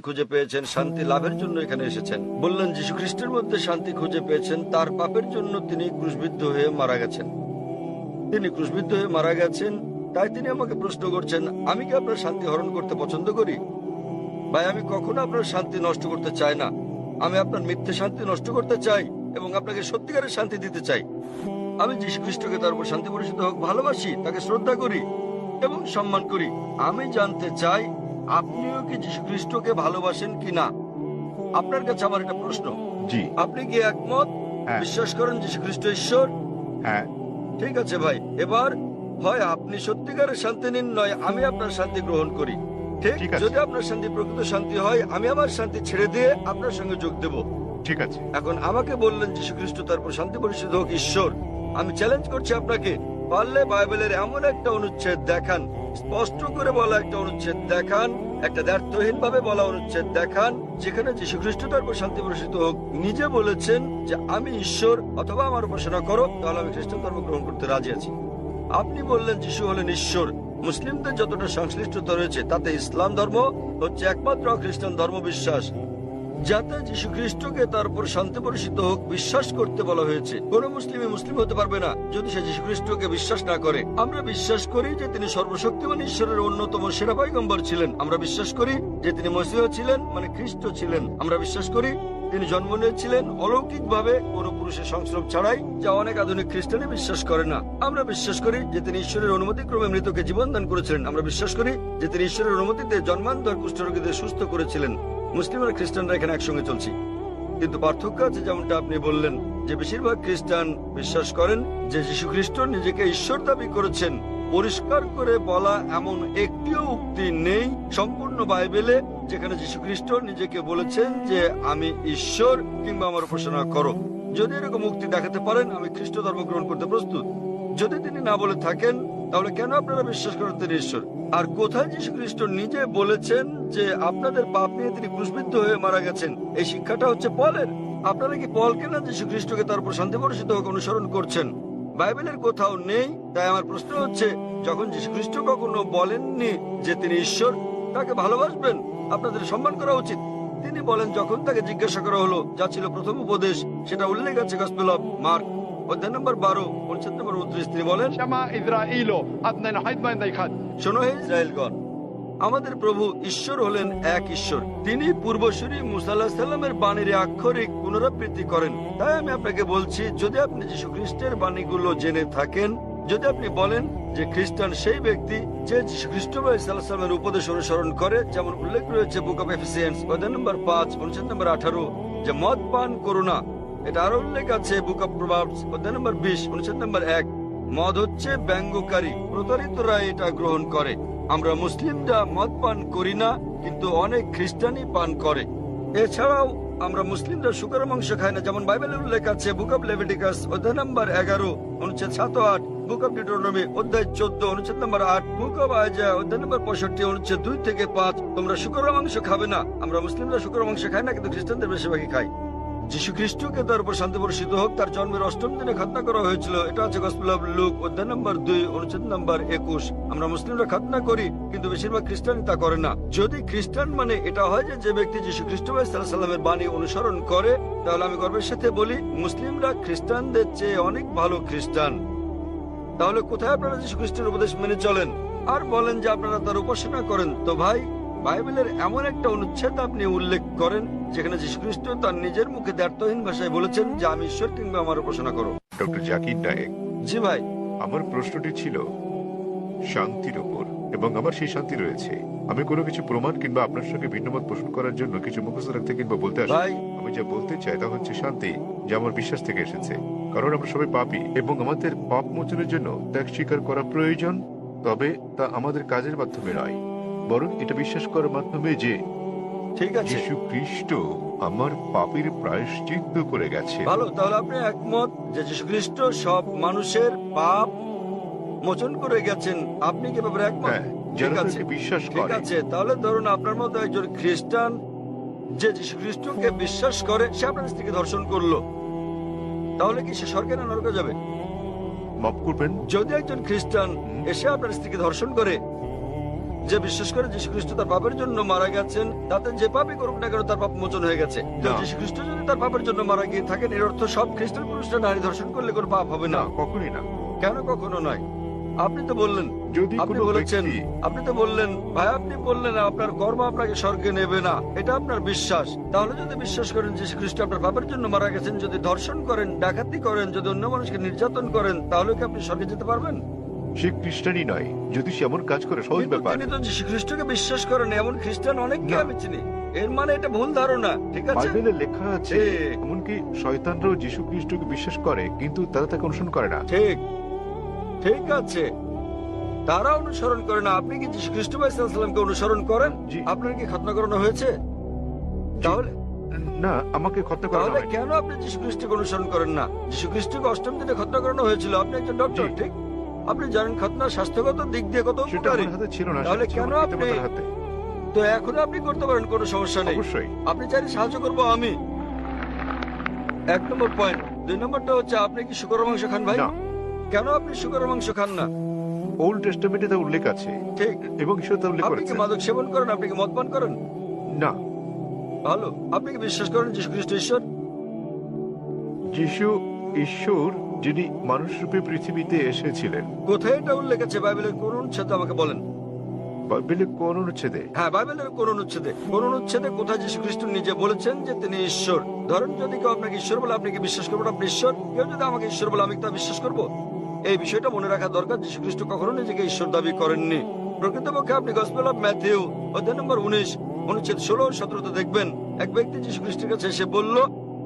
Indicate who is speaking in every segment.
Speaker 1: খুঁজে পেয়েছেন, শান্তি লাভের জন্য এখানে এসেছেন। বললেন যীশু খ্রিস্টের মধ্যে শান্তি খুঁজে পেয়েছেন, তার পাপের জন্য তিনি ক্রুশবিদ্ধ হয়ে মারা গেছেন। তিনি ক্রুশবিদ্ধ হয়ে মারা গেছেন, তাই তিনি আমাকে প্রশ্ন করছেন, আমি কি আপনার শান্তি হরণ করতে পছন্দ করি? ভাই, আমি কখনো আপনার শান্তি নষ্ট করতে চাই না। আমি আপনার মিথ্যে শান্তি নষ্ট করতে চাই এবং আপনাকে সত্যিকারের শান্তি দিতে চাই। আমি যীশু খ্রিস্টকে তার উপর শান্তি পরিষদ হোক ভালোবাসি, তাকে শ্রদ্ধা করি এবং সম্মান করি। আমি জানতে চাই আপনিও কি যীশু খ্রিস্টকে ভালোবাসেন কিনা। আপনার কাছে আমার একটা প্রশ্ন,
Speaker 2: জি।
Speaker 1: আপনি কি একমত?
Speaker 2: হ্যাঁ।
Speaker 1: বিশ্বাস করেন যীশু খ্রিস্ট ঈশ্বর?
Speaker 2: হ্যাঁ।
Speaker 1: ঠিক আছে ভাই, এবার হয় আপনি সত্যিকারের শান্তি নিন, নয় আমি আপনার শান্তি গ্রহণ করি। ঠিক?
Speaker 2: ঠিক আছে।
Speaker 1: যদি আপনার শান্তি প্রকৃত শান্তি হয়, আমি আমার শান্তি ছেড়ে দিয়ে আপনার সঙ্গে যোগ দেব।
Speaker 2: ঠিক আছে।
Speaker 1: এখন আমাকে বললেন যীশু খ্রিস্ট তারপর শান্তি পরিষদ হোক ঈশ্বর। আমি চ্যালেঞ্জ করছি আপনাকে, পারলে বাইবেলের এমন একটা অনুচ্ছেদ দেখান, স্পষ্ট করে বলা একটা অনুচ্ছেদ দেখান, একটা দ্ব্যর্থহীন ভাবে বলা অনুচ্ছেদ দেখান, যেখানে যীশু খ্রিস্ট তারপর শান্তি পরিষদ হোক নিজে বলেছেন যে আমি ঈশ্বর, অথবা আমার উপাসনা করো, তাহলে আমি খ্রিস্টান ধর্ম গ্রহণ করতে রাজি আছি। আপনি বললেন যিশু হলেন ঈশ্বর। মুসলিমদের যতটা সংশ্লিষ্টতা রয়েছে তাতে ইসলাম ধর্ম হচ্ছে একমাত্র খ্রিস্টান ধর্ম বিশ্বাস যাতে যীশু খ্রিস্টকে তার উপর শান্তি পরিষিত হোক বিশ্বাস করতে বলা হয়েছে। কোন মুসলিমই মুসলিম হতে পারবে না যদি সে যীশু খ্রিস্টকে বিশ্বাস না করে। আমরা বিশ্বাস করি যে তিনি সর্বশক্তিমান ঈশ্বরের অন্যতম সেরা পয়গম্বর ছিলেন। আমরা বিশ্বাস করি যে তিনি মসিহ ছিলেন, মানে খ্রিস্ট ছিলেন। আমরা বিশ্বাস করি তিনি জন্ম নিয়েছিলেন অলৌকিকভাবে, কোন পুরুষের সংস্রব ছাড়াই, যা অনেক আধুনিক খ্রিস্টানে বিশ্বাস করে না। আমরা বিশ্বাস করি যে তিনি ঈশ্বরের অনুমতিক্রমে মৃতকে জীবন দান করেছিলেন। আমরা বিশ্বাস করি যে তিনি ঈশ্বরের অনুমতিতে জন্মান্তর কুষ্ঠরোগীদের সুস্থ করেছিলেন। মুসলিম আর খ্রিস্টানরা এখানে একসঙ্গে চলছি, কিন্তু পার্থক্য আছে। যেমনটা আপনি বললেন যে বেশিরভাগ খ্রিস্টান বিশ্বাস করেন যে যীশু খ্রিস্ট নিজেকে ঈশ্বর দাবি করেছেন। পরিষ্কার করে বলা এমন একটিও উক্তি নেই সম্পূর্ণ বাইবেলে যেখানে যীশু খ্রিস্ট নিজেকে বলেছেন যে আমি ঈশ্বর কিংবা আমার উপাসনা করো। যদি এরকম উক্তি দেখাতে পারেন, আমি খ্রিস্ট ধর্ম গ্রহণ করতে প্রস্তুত। যদি তিনি না বলে থাকেন, তাহলে কেন আপনারা বিশ্বাস করেন তিনি ঈশ্বর? আর কোথায় যীশু খ্রিস্ট নিজে বলেছেন যে আপনাদের পাপ নিয়ে তিনি ক্রুশবিদ্ধ হয়ে মারা গেছেন? এই শিক্ষাটা হচ্ছে পলের। আপনারা কি পলকে না যীশু খ্রিস্টকে তার উপর শান্তি বর্ষিত হোক অনুসরণ করছেন? বাইবেলের কোথাও নেই। তাই আমার প্রশ্ন হচ্ছে, যখন যীশু খ্রিস্ট কখনো বলেননি যে তিনি ঈশ্বর, তাকে ভালোবাসবেন, আপনাদের সম্মান করা উচিত। তিনি বলেন যখন তাকে জিজ্ঞাসা করা হলো, যা ছিল প্রথম উপদেশ, সেটা উল্লেখ আছে গসপেল অফ মার্ক অধ্যায় নম্বর 12 অনুচ্ছেদ নম্বর 29। তিনি বলেন, শোনো হে ইসরায়েলগণ, আমাদের প্রভু ঈশ্বর হলেন এক ঈশ্বর। তিনি পূর্বসূরি মুসা আলাইহিস সালামের বাণীর আক্ষরিক পুনরাবৃত্তি করেন। তাই আমি আপনাকে বলছি, যদি আপনি যীশু খ্রিস্টের বাণীগুলো জেনে থাকেন, যদি আপনি বলেন যে খ্রিস্টান সেই ব্যক্তি যে যীশু খ্রিস্ট সাল্লাল্লাহু আলাইহি ওয়াসাল্লামের উপদেশ অনুসরণ করে, যেমন উল্লেখ রয়েছে বুক অফ এফেসিয়ান্স অধ্যায় নম্বর 5 অনুচ্ছেদ নম্বর 18, যে মদ পান করো না। এটা আরো উল্লেখ আছে বুক অফ প্রভাবস অধ্যায় নম্বর 20 অনুচ্ছেদ নম্বর 1। মদ হচ্ছে ব্যঙ্গকারী, প্রতারিতরা এটা গ্রহণ করে। আমরা মুসলিমরা মদ পান করি না, কিন্তু অনেক খ্রিস্টানই পান করে। এছাড়াও আমরা মুসলিমরা শুকরের মাংস খাই না, যেমন বাইবেলে উল্লেখ আছে বুক অফ লেভিটিকাস অধ্যায় নম্বর 11 অনুচ্ছেদ 7 ও 8, বুক অফ ডিউটেরোনমি অধ্যায় 14 অনুচ্ছেদ নম্বর 8, বুক অফ আইজায়া অধ্যায় নম্বর 65 অনুচ্ছেদ 2 থেকে 5। তোমরা শুকরের মাংস খাবে না। আমরা মুসলিমরা শুকরের মাংস খাই না, কিন্তু খ্রিস্টানদের বেশিরভাগই খাই। যীশু খ্রিস্টকে তার উপর শান্তি বর্ষিত হোক তার জন্মের 8ম দিনে খাতনা করা হয়েছিল। এটা আছে গসপেল অফ লুক অধ্যায় নম্বর 2 অনুচ্ছেদ নম্বর 21। আমরা মুসলিমরা খাতনা করি, কিন্তু বেশিরভাগ খ্রিস্টানই তা করে না। যদি খ্রিস্টান মানে এটা হয় যে ব্যক্তি যীশু খ্রিস্ট সাল্লাল্লাহু আলাইহি সাল্লামের বাণী অনুসরণ করে, তাহলে আমি গর্বের সাথে বলি মুসলিমরা খ্রিস্টানদের চেয়ে অনেক ভালো খ্রিস্টান। তাহলে কোথায় আপনারা যীশু খ্রিস্টের উপদেশ মেনে চলেন আর বলেন যে আপনারা তার উপাসনা করেন? তো ভাই, বাইবেলের এমন একটা অনুচ্ছেদ আপনি উল্লেখ করেন যেখানে যীশু খ্রিস্ট তার নিজের মুখে দ্ব্যর্থহীন ভাষায় বলেছেন যে আমি ঈশ্বর কিংবা আমার উপাসনা করো।
Speaker 2: ডক্টর জাকির নায়েক।
Speaker 1: জি ভাই।
Speaker 2: আমার প্রশ্নটি ছিল শান্তির উপর, এবং আমার সেই শান্তি রয়েছে। আমি কোনো কিছু প্রমাণ কিংবা আপনার সঙ্গে ভিন্নমত পোষণ করার জন্য কিছু মুখস্থ রাখতে কিংবা বলতে আসি। আমি যা বলতে চাই তা হচ্ছে শান্তি, যা আমার বিশ্বাস থেকে এসেছে। কারণ আমরা সবাই পাপী এবং আমাদের পাপ মোচনের জন্য ত্যাগ স্বীকার করা প্রয়োজন। তবে তা আমাদের কাজের মাধ্যমে নয়, বরং এটা বিশ্বাস করার মাধ্যমে যে
Speaker 1: ঠিক আছে,
Speaker 2: যীশু খ্রিস্ট আমার পাপের প্রায়শ্চিত্ত করে গেছে।
Speaker 1: ভালো, তাহলে আপনি একমত যে যীশু খ্রিস্ট সব মানুষের পাপ মোচন করে গেছেন। আপনি কি ব্যাপারে একমত? ঠিক আছে,
Speaker 2: বিশ্বাস
Speaker 1: ঠিক আছে। তাহলে ধরুন আপনার মতো একজন খ্রিস্টান যে যীশু খ্রিস্টকে বিশ্বাস করে, সে আপনার স্ত্রীকে ধর্ষণ করলো, তাহলে কি সে স্বর্গে না নরকে যাবে?
Speaker 2: মাফ করবেন।
Speaker 1: যদি একজন খ্রিস্টান এসে আপনার স্ত্রীকে ধর্ষণ করে যে বিশ্বাস করে যীশু খ্রিস্ট তার পাপের জন্য মারা গেছেন, তাতে যে পাপই করুক না কেন তার পাপ মোচন হয়ে গেছে। তো
Speaker 2: না।
Speaker 1: যীশু খ্রিস্ট যদি তার পাপের জন্য মারা গিয়ে থাকেন, এর অর্থ সব খ্রিস্টান পুরুষরা নারী ধর্ষণ করলে কোনো পাপ হবে
Speaker 2: না,
Speaker 1: না?
Speaker 2: কখনই না।
Speaker 1: কেন কখনো নয়? আপনি তো বললেন,
Speaker 2: যদি
Speaker 1: আপনি
Speaker 2: কোনো
Speaker 1: বলেছেন,
Speaker 2: ব্যক্তি
Speaker 1: আপনি তো বললেন ভাই, আপনি বললেন আপনার কর্ম আপনাকে স্বর্গে নেবে না, এটা আপনার বিশ্বাস। তাহলে যদি বিশ্বাস করেন যীশু খ্রিস্ট আপনার পাপের জন্য মারা গেছেন, যদি ধর্ষণ করেন, ডাকাতি করেন, যদি অন্য মানুষকে নির্যাতন করেন, তাহলে কি আপনি স্বর্গে যেতে পারবেন?
Speaker 2: সে খ্রিস্টানই নয়, যদি সে এমন কাজ করে, সহজ
Speaker 1: কিন্তু
Speaker 2: ব্যাপার।
Speaker 1: তিনি তো যীশু খ্রিস্টকে বিশ্বাস করেন, এমন খ্রিস্টান অনেককে
Speaker 2: না।
Speaker 1: আমি চিনি। এর মানে এটা ভুল ধারণা, ঠিক আছে?
Speaker 2: বাইবেলে লেখা আছে
Speaker 1: ঠিক।
Speaker 2: এমনকি শয়তানরাও যীশু খ্রিস্টকে বিশ্বাস করে, কিন্তু তারা তাকে অনুসরণ করে না।
Speaker 1: ঠিক, ঠিক আছে, তারা অনুসরণ করে না। আপনি কি যীশু খ্রিস্ট ভাই সাল্লাল্লাহু আলাইহি ওয়াসাল্লামকে অনুসরণ করেন?
Speaker 2: জি।
Speaker 1: আপনার কি খতনা করানো হয়েছে? তাহলে
Speaker 2: না, আমাকে খতনা করা
Speaker 1: তাহলে
Speaker 2: হয়নি।
Speaker 1: কেন আপনি যীশু খ্রিস্টকে অনুসরণ করেন না? যীশু খ্রিস্টকে অষ্টম দিনে খতনা করানো হয়েছিল। আপনি একজন ডক্টর,
Speaker 2: জি।
Speaker 1: ঠিক? আপনি জানেন খতনা স্বাস্থ্যগত দিক দিয়ে কত
Speaker 2: সেটা
Speaker 1: উপকারী।
Speaker 2: আমার হাতে ছিল না,
Speaker 1: তাহলে
Speaker 2: সেটা ছিল
Speaker 1: কেন
Speaker 2: আমার
Speaker 1: আপনি-
Speaker 2: পিতামাতার হাতে।
Speaker 1: তো এখন আপনি করতে পারেন, কোনো সমস্যা নেই।
Speaker 2: অবশ্যই।
Speaker 1: আপনি চাইলে সাহায্য করবো আমি। 1 নম্বর পয়েন্ট। 2 নম্বরটা হচ্ছে, আপনি কি শুকরের মাংস খান ভাই?
Speaker 2: না,
Speaker 1: কেন আপনি শুকরের মাংস খান না?
Speaker 2: ওল্ড টেস্টামেন্টে তা উল্লেখ আছে
Speaker 1: ঠিক।
Speaker 2: এবং ঈশ্বর তা উল্লেখ
Speaker 1: আপনি কি
Speaker 2: করেছেন।
Speaker 1: মাদক সেবন করেন? আপনি কি মদ পান করেন?
Speaker 2: না,
Speaker 1: ভালো। আপনি কি বিশ্বাস করেন যীশু খ্রিস্ট ঈশ্বর?
Speaker 2: যিশু ঈশ্বর, যিনি মানুষ রূপে পৃথিবীতে এসেছিলেন।
Speaker 1: কোথায় এটা উল্লেখ আছে বাইবেলের কোন অনুচ্ছেদে আমাকে বলেন?
Speaker 2: বাইবেলে কোন অনুচ্ছেদে?
Speaker 1: হ্যাঁ, বাইবেলের কোন অনুচ্ছেদে? কোন অনুচ্ছেদে কোথায় যীশু খ্রিস্ট নিজে বলেছেন যে তিনি ঈশ্বর? ধরেন যদি কেউ আপনাকে ঈশ্বর বলে, আপনি কি বিশ্বাস করবেন আপনি ঈশ্বর? কেউ যদি আমাকে ঈশ্বর বলে, আমি তা বিশ্বাস করব? এই বিষয়টা মনে রাখা দরকার। যীশু খ্রিস্ট কখনো নিজেকে ঈশ্বর দাবি করেননি। প্রকৃতপক্ষে আপনি গসপেল অফ ম্যাথিউ অধ্যায় নম্বর 19 অনুচ্ছেদ 16 ও 17 দেখবেন, এক ব্যক্তি যীশু খ্রিস্টের কাছে এসে বলল,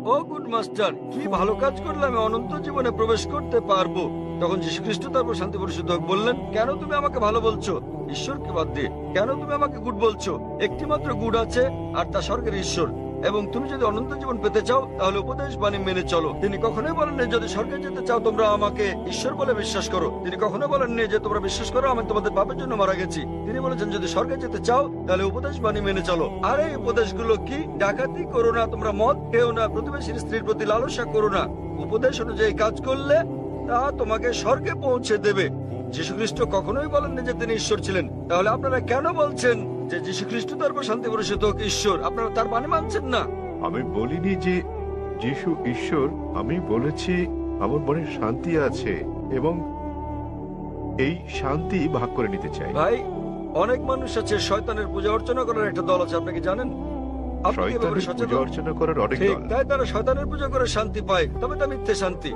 Speaker 1: ও গুড মাস্টার, কি ভালো কাজ করলে আমি অনন্ত জীবনে প্রবেশ করতে পারবো? তখন যীশু খ্রিস্ট তারপর শান্তি পরিশুদ্ধ হোক বললেন, কেন তুমি আমাকে ভালো বলছো ঈশ্বরকে বাদ দিয়ে? কেন তুমি আমাকে গুড বলছো? একটি মাত্র গুড আছে, আর তা স্বর্গের ঈশ্বর। এবং তুমি যদি অনন্ত জীবন পেতে চাও, তাহলে উপদেশ বাণী মেনে চলো। তিনি কখনোই বলেননি যদি স্বর্গে যেতে চাও তোমরা আমাকে ঈশ্বর বলে বিশ্বাস করো। তিনি কখনো বলেননি যে তোমরা বিশ্বাস করো আমি তোমাদের পাপের জন্য মারা গেছি। তিনি বলেছেন যদি স্বর্গে যেতে চাও তাহলে উপদেশ বাণী মেনে চলো। আর এই উপদেশগুলো কি? ডাকাতি করো না, তোমরা মদ খেও না, প্রতিবেশীর স্ত্রীর প্রতি লালসা করো না। উপদেশ অনুযায়ী কাজ করলে তা তোমাকে স্বর্গে পৌঁছে দেবে। যীশু খ্রিস্ট কখনোই বলেননি যে তিনি ঈশ্বর ছিলেন। তাহলে আপনারা কেন বলছেন যে যীশু খ্রিস্ট তারপর শান্তি পরিষদ হোক ঈশ্বর? আপনারা তার বাণী মানছেন না।
Speaker 2: আমি বলিনি যে যিশু ঈশ্বর, আমি বলেছি আমার মনে শান্তি আছে এবং এই শান্তি ভাগ করে নিতে চাই।
Speaker 1: ভাই, অনেক মানুষ আছে শয়তানের পূজা অর্চনা করার একটা দল আছে, আপনি কি জানেন? আপনি কি এ ব্যাপারে
Speaker 2: শয়তানের পূজা
Speaker 1: সচেতন?
Speaker 2: অর্চনা করার অনেক
Speaker 1: ঠিক,
Speaker 2: দল।
Speaker 1: তাই তারা শয়তানের পূজা করে শান্তি পায়, তবে তা মিথ্যে শান্তি।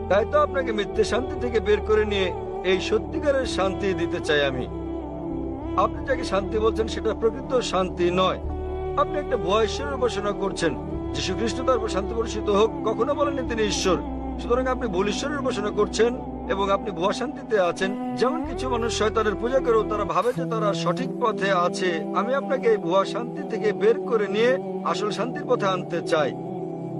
Speaker 1: তাই তো আপনাকে মিথ্যে শান্তি থেকে বের করে নিয়ে এই সত্যিকারের শান্তি দিতে চাই আমি। আপনি যাকে শান্তি বলছেন সেটা প্রকৃত শান্তি নয়। আপনি একটা ভুয়া ঈশ্বরের উপাসনা করছেন। যীশু খ্রিস্ট তারপর শান্তি পরিষিত হোক কখনো বলেননি তিনি ঈশ্বর। সুতরাং আপনি ভুল ঈশ্বরের উপাসনা করছেন এবং আপনি ভুয়া শান্তিতে আছেন। যেমন কিছু মানুষ শয়তানের পূজা করেও তারা ভাবে যে তারা সঠিক পথে আছে। আমি আপনাকে এই ভুয়া শান্তি থেকে বের করে নিয়ে আসল শান্তির পথে আনতে চাই,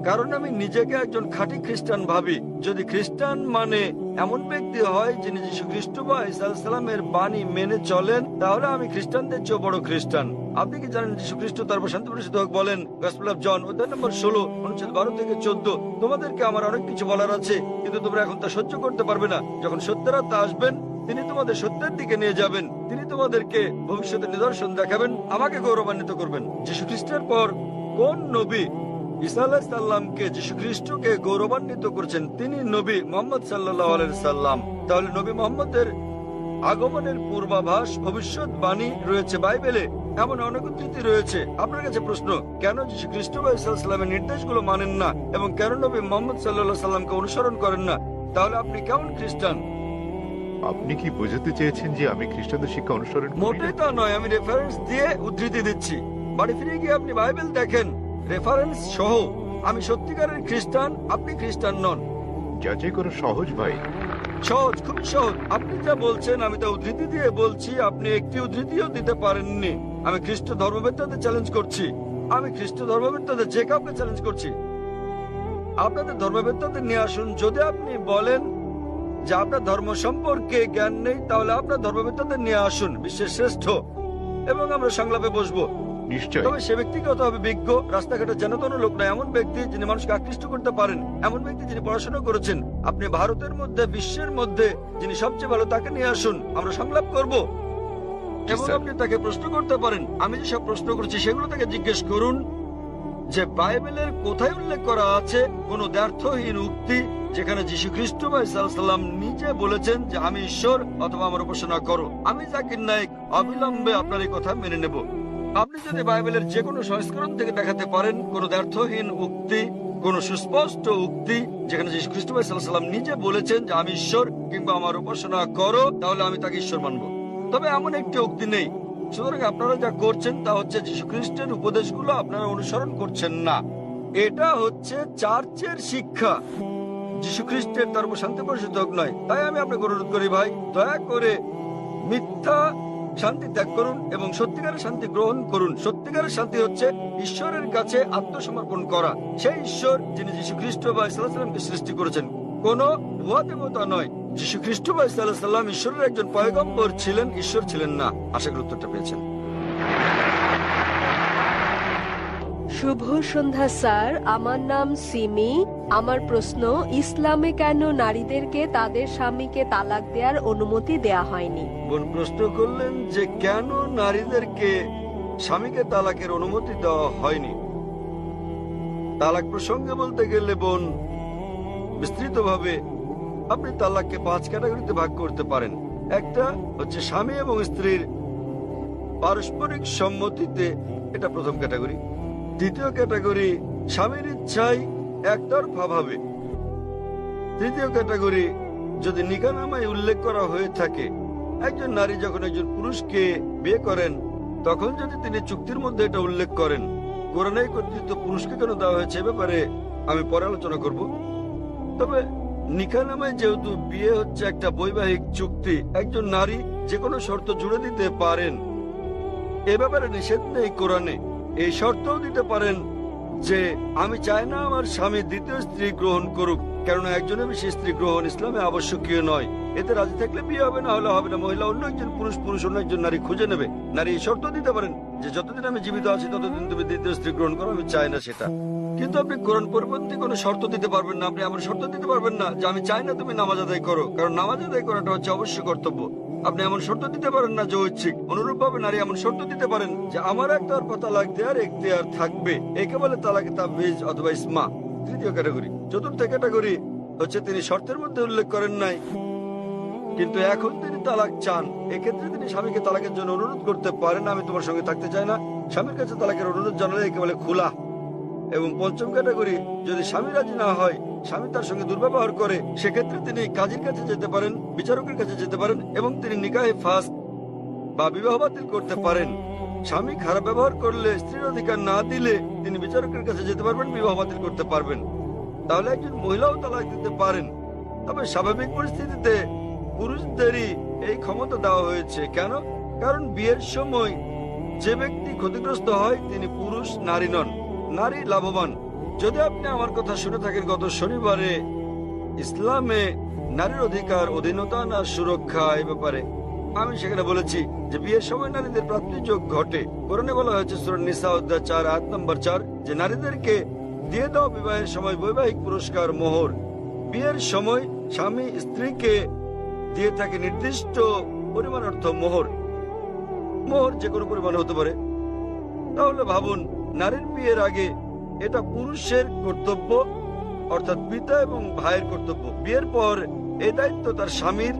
Speaker 1: কারণ আমি নিজেকে একজন খাঁটি খ্রিস্টান ভাবি। যদি খ্রিস্টান মানে এমন ব্যক্তি হয় যিনি যীশু খ্রিস্ট বা ঈসা আলাইহিস সালামের বাণী মেনে চলেন, তাহলে আমি খ্রিস্টানদের চেয়ে বড় খ্রিস্টান। আপনি কি জানেন যীশু খ্রিস্ট তারপর শান্তি পরিষদ হোক বলেন গসপেল অফ জন অধ্যায় নম্বর 16 অনুচ্ছেদ 12 থেকে 14, তোমাদেরকে আমার অনেক কিছু বলার আছে, কিন্তু তোমরা এখন তা সহ্য করতে পারবে না। যখন সত্যের আত্মা আসবেন তিনি তোমাদের সত্যের দিকে নিয়ে যাবেন। তিনি তোমাদেরকে ভবিষ্যতের নিদর্শন দেখাবেন, আমাকে গৌরবান্বিত করবেন। যীশু খ্রিস্টের পর কোন নবী ঈসা আলাইহিস সালামকে যীশু খ্রিস্টকে গৌরবান্বিত করেছেন? তিনি নবী মুহাম্মদ সাল্লাল্লাহু আলাইহি সাল্লাম। তাহলে নবী মুহাম্মদের আগমনের পূর্বাভাস ভবিষ্যৎবাণী রয়েছে বাইবেলে, এমন অনেক উদ্ধৃতি রয়েছে। আপনার কাছে প্রশ্ন, কেন যীশু খ্রিস্ট বা ঈসা আলাইহিস সালামের নির্দেশগুলো মানেন না এবং কেন নবী মুহাম্মদ সাল্লাল্লাহু আলাইহি সাল্লামকে অনুসরণ করেন না? তাহলে আপনি কেমন খ্রিস্টান?
Speaker 2: আপনি কি বোঝাতে চেয়েছেন যে আমি খ্রিস্টানদের শিক্ষা অনুসরণ করি না?
Speaker 1: মোটেই তা নয়, আমি রেফারেন্স দিয়ে উদ্ধৃতি দিচ্ছি। বাড়ি ফিরে গিয়ে আপনি বাইবেল দেখেন রেফারেন্স সহ। আমি সত্যিকারের খ্রিস্টান, আপনি খ্রিস্টান নন।
Speaker 2: যাচাই করা সহজ ভাই।
Speaker 1: সহজ, খুবই সহজ। আপনি যা বলছেন আমি তা উদ্ধৃতি দিয়ে বলছি, আপনি একটি উদ্ধৃতিও দিতে পারেননি। আমি খ্রিস্ট ধর্মবেত্তাদের চ্যালেঞ্জ করছি। আমি খ্রিস্ট ধর্মবেত্তাদের যে কাউকে চ্যালেঞ্জ করছি। আপনাদের ধর্মবেত্তাদের নিয়ে আসুন। যদি আপনি বলেন যে আপনার ধর্ম সম্পর্কে জ্ঞান নেই, তাহলে আপনার ধর্মবেত্তাদের নিয়ে আসুন, বিশ্বের শ্রেষ্ঠ, এবং আমরা সংলাপে বসবো।
Speaker 2: নিশ্চয়।
Speaker 1: তবে সে ব্যক্তিকে হতে হবে বিজ্ঞ, রাস্তাঘাটে জনতন লোক নয়, এমন ব্যক্তি যিনি মানুষকে আকৃষ্ট করতে পারেন, এমন ব্যক্তি যিনি পড়াশোনা করেছেন। আপনি ভারতের মধ্যে, বিশ্বের মধ্যে যিনি সবচেয়ে ভালো, তাকে নিয়ে আসুন, আমরা সংলাপ করব। এবং
Speaker 2: স্যার।
Speaker 1: আপনি তাকে প্রশ্ন করতে পারেন। আমি যেসব প্রশ্ন করছি সেগুলো তাকে জিজ্ঞেস করুন যে বাইবেলের কোথায় উল্লেখ করা আছে কোন দ্ব্যর্থহীন উক্তি যেখানে যীশু খ্রিস্ট সাল্লাম নিজে বলেছেন যে আমি ঈশ্বর অথবা আমার উপাসনা করো। আমি জাকির নায়েক অবিলম্বে আপনার এই কথা মেনে নেব। আপনি যদি বাইবেলের যে কোনো সংস্করণ থেকে দেখাতে পারেন কোন দ্ব্যর্থহীন উক্তি, কোন সুস্পষ্ট উক্তি যেখানে যীশু খ্রিস্ট সাল্লাম নিজে বলেছেন যে আমি ঈশ্বর কিংবা আমার উপাসনা করো, তাহলে আমি তাকে ঈশ্বর মানব। তবে এমন একটি উক্তি নেই। সুতরাং আপনারা যা করছেন তা হচ্ছে যীশু খ্রিস্টের উপদেশগুলো আপনারা অনুসরণ করছেন না। এটা হচ্ছে চার্চের শিক্ষা, যীশু খ্রিস্টের তার উপর শান্তি বর্ষিত হোক নয়। তাই আমি আপনাকে অনুরোধ করি ভাই, দয়া করে মিথ্যা শান্তি ত্যাগ করুন এবং সত্যিকারের শান্তি গ্রহণ করুন। সত্যিকারের শান্তি হচ্ছে ঈশ্বরের কাছে আত্মসমর্পণ করা। সেই ঈশ্বর যিনি যীশু খ্রিস্ট বা ইসলামকে সৃষ্টি করেছেন, কোন ভুয়া দেবতা নয়। যীশু খ্রিস্ট বা ইসলাম ঈশ্বরের একজন পয়গম্বর ছিলেন, ঈশ্বর ছিলেন না। আশা করি উত্তরটা পেয়েছেন।
Speaker 3: শুভ সন্ধ্যা স্যার, আমার নাম সিমি। আমার প্রশ্ন, ইসলামে কেন নারীদেরকে তাদের স্বামীকে তালাক দেওয়ার অনুমতি দেয়া হয়নি?
Speaker 1: বোন প্রশ্ন করলেন যে কেন নারীদেরকে স্বামীকে তালাকের অনুমতি দেওয়া হয়নি। তালাক প্রসঙ্গে বলতে গেলে বোন, বিস্তৃতভাবে আপনি তালাককে 5 ক্যাটাগরিতে ভাগ করতে পারেন। একটা হচ্ছে স্বামী এবং স্ত্রীর পারস্পরিক সম্মতিতে, এটা প্রথম ক্যাটাগরি। দ্বিতীয় ক্যাটাগরি স্বামীর ইচ্ছায় একতরফা ভাবে। তৃতীয় ক্যাটাগরি যদি নিকাহনামায় উল্লেখ করা হয়ে থাকে, একজন নারী যখন একজন পুরুষকে বিয়ে করেন তখন যদি তিনি চুক্তির মধ্যে এটা উল্লেখ করেন। কোরআনে কর্তৃত্ব পুরুষকে কেন দেওয়া হয়েছে এ ব্যাপারে আমি পরে আলোচনা করব। তবে নিকাহনামায় যেহেতু বিয়ে হচ্ছে একটা বৈবাহিক চুক্তি, একজন নারী যে কোনো শর্ত জুড়ে দিতে পারেন, এ ব্যাপারে নিষেধ নেই কোরআনে। এই শর্তও দিতে পারেন যে আমি চাই না আমার স্বামী দ্বিতীয় স্ত্রী গ্রহণ করুক, কেননা একজনের বেশি স্ত্রী গ্রহণ ইসলামে আবশ্যকীয় নয়। এতে রাজি থাকলে বিয়ে হবে, না হলে হবে না। মহিলা অন্য একজন পুরুষ, পুরুষ অন্য একজন নারী খুঁজে নেবে। নারী এই শর্ত দিতে পারেন যে যতদিন আমি জীবিত আছি ততদিন তুমি দ্বিতীয় স্ত্রী গ্রহণ করো, আমি চাই না সেটা। কিন্তু আপনি কোরআন পরিপন্থী কোনো শর্ত দিতে পারবেন না। আপনি এমন শর্ত দিতে পারবেন না যে আমি চাই না তুমি নামাজ আদায় করো, কারণ নামাজ আদায় করাটা হচ্ছে অবশ্যই কর্তব্য। আপনি এমন শর্ত দিতে পারেন না যে ঐচ্ছিক। অনুরূপ ভাবে নারী এমন শর্ত দিতে পারেন যে আমার একতরফা তালাক দেওয়ার এখতিয়ার থাকবে। একে বলে তালাকে তাবিজ অথবা ইসমা। তৃতীয় ক্যাটাগরি। চতুর্থ ক্যাটাগরি হচ্ছে তিনি শর্তের মধ্যে উল্লেখ করেন নাই, কিন্তু এখন তিনি তালাক চান। এক্ষেত্রে তিনি স্বামীকে তালাকের জন্য অনুরোধ করতে পারেন, আমি তোমার সঙ্গে থাকতে চাই না। স্বামীর কাছে তালাকের অনুরোধ জানালে একে বলে খুলা। এবং পঞ্চম ক্যাটাগরি, যদি স্বামী রাজি না হয়, স্বামী তার সঙ্গে দুর্ব্যবহার করে, সেক্ষেত্রে তিনি কাজীর কাছে যেতে পারেন, বিচারকের কাছে যেতে পারেন এবং তিনি নিকাহে ফাস্ক বা বিবাহ বাতিল করতে পারেন। স্বামী খারাপ ব্যবহার করলে, স্ত্রীর অধিকার না দিলে তিনি বিচারকের কাছে যেতে পারবেন, বিবাহ বাতিল করতে পারবেন। তাহলে একজন মহিলাও তালাক দিতে পারেন। তবে স্বাভাবিক পরিস্থিতিতে পুরুষদেরই এই ক্ষমতা দেওয়া হয়েছে। কেন? কারণ বিয়ের সময় যে ব্যক্তি ক্ষতিগ্রস্ত হয় তিনি পুরুষ, নারী নন। নারী লাভবান। যদি আপনি আমার কথা শুনে থাকেন, গত শনিবারে ইসলামে নারীর অধিকার, অধীনতা না সুরক্ষা এই ব্যাপারে আমি সেখানে বলেছি যে বিয়ের সময় নারীদের প্রাপ্তিযোগ ঘটে। কোরআনে বলা হয়েছে সূরা নিসা অধ্যায় 4 আয়াত নম্বর 4 যে নারীদেরকে দিয়ে দাও বিবাহের সময় বৈবাহিক পুরস্কার, মোহর। বিয়ের সময় স্বামী স্ত্রীকে দিয়ে থাকে নির্দিষ্ট পরিমাণ অর্থ মোহর। মোহর যে কোনো পরিমাণ হতে পারে। তাহলে ভাবুন, নারীর বিয়ের আগে এটা পুরুষের কর্তব্য, অর্থাৎ পিতা এবং ভাইয়ের কর্তব্য। বিয়ের পর এই দায়িত্ব তার স্বামীর,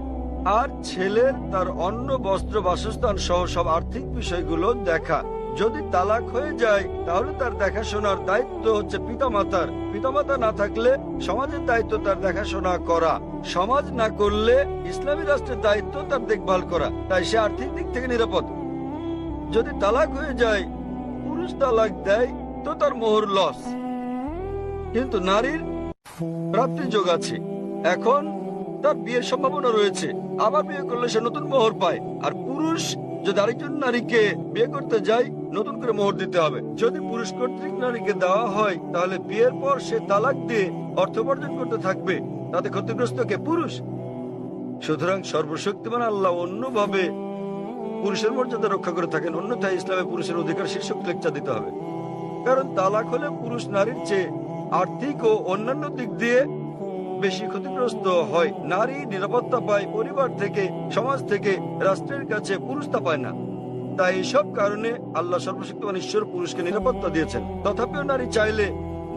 Speaker 1: আর ছেলের তার অন্ন, বস্ত্র, বাসস্থান সহ সব আর্থিক বিষয়গুলো দেখা। যদি তালাক হয়ে যায় তাহলে তার দেখাশোনার দায়িত্ব হচ্ছে পিতামাতার। পিতামাতা না থাকলে সমাজের দায়িত্ব তার দেখাশোনা করা। সমাজ না করলে ইসলামী রাষ্ট্রের দায়িত্ব তার দেখভাল করা। তাই সে আর্থিক দিক থেকে নিরাপদ। যদি তালাক হয়ে যায়, পুরুষ তালাক দেয়, তো তার মোহর লস, কিন্তু নারীর প্রাপ্তি যোগ আছে। এখন তার বিয়ের সম্ভাবনা রয়েছে, আবার বিয়ে করলে সে নতুন মোহর পায়। আর পুরুষ যদি আরেকজন নারীকে বিয়ে করতে যায়, নতুন করে মোহর দিতে হবে। যদি পুরুষ কর্তৃক নারীকে দেওয়া হয়, তাহলে বিয়ের পর সে তালাক দিয়ে অর্থ উপার্জন করতে থাকবে। তাতে ক্ষতিগ্রস্ত কে? পুরুষ। সুতরাং সর্বশক্তিমান আল্লাহ অন্যভাবে পুরুষের মর্যাদা রক্ষা করে থাকেন। অন্যথায় ইসলামে পুরুষের অধিকার শীর্ষক লেকচার দিতে হবে। কারণ তালাক হলে পুরুষ নারীর চেয়ে আর্থিক ও অন্যান্য দিক দিয়ে বেশি ক্ষতিগ্রস্ত হয়। নারী নিরাপত্তা পায় পরিবার থেকে, সমাজ থেকে, রাষ্ট্রের কাছে। পুরুষ তা পায় না। তাই এইসব কারণে আল্লাহ সর্বশক্তিমান ঈশ্বর পুরুষকে নিরাপত্তা দিয়েছেন। তথাপিও নারী চাইলে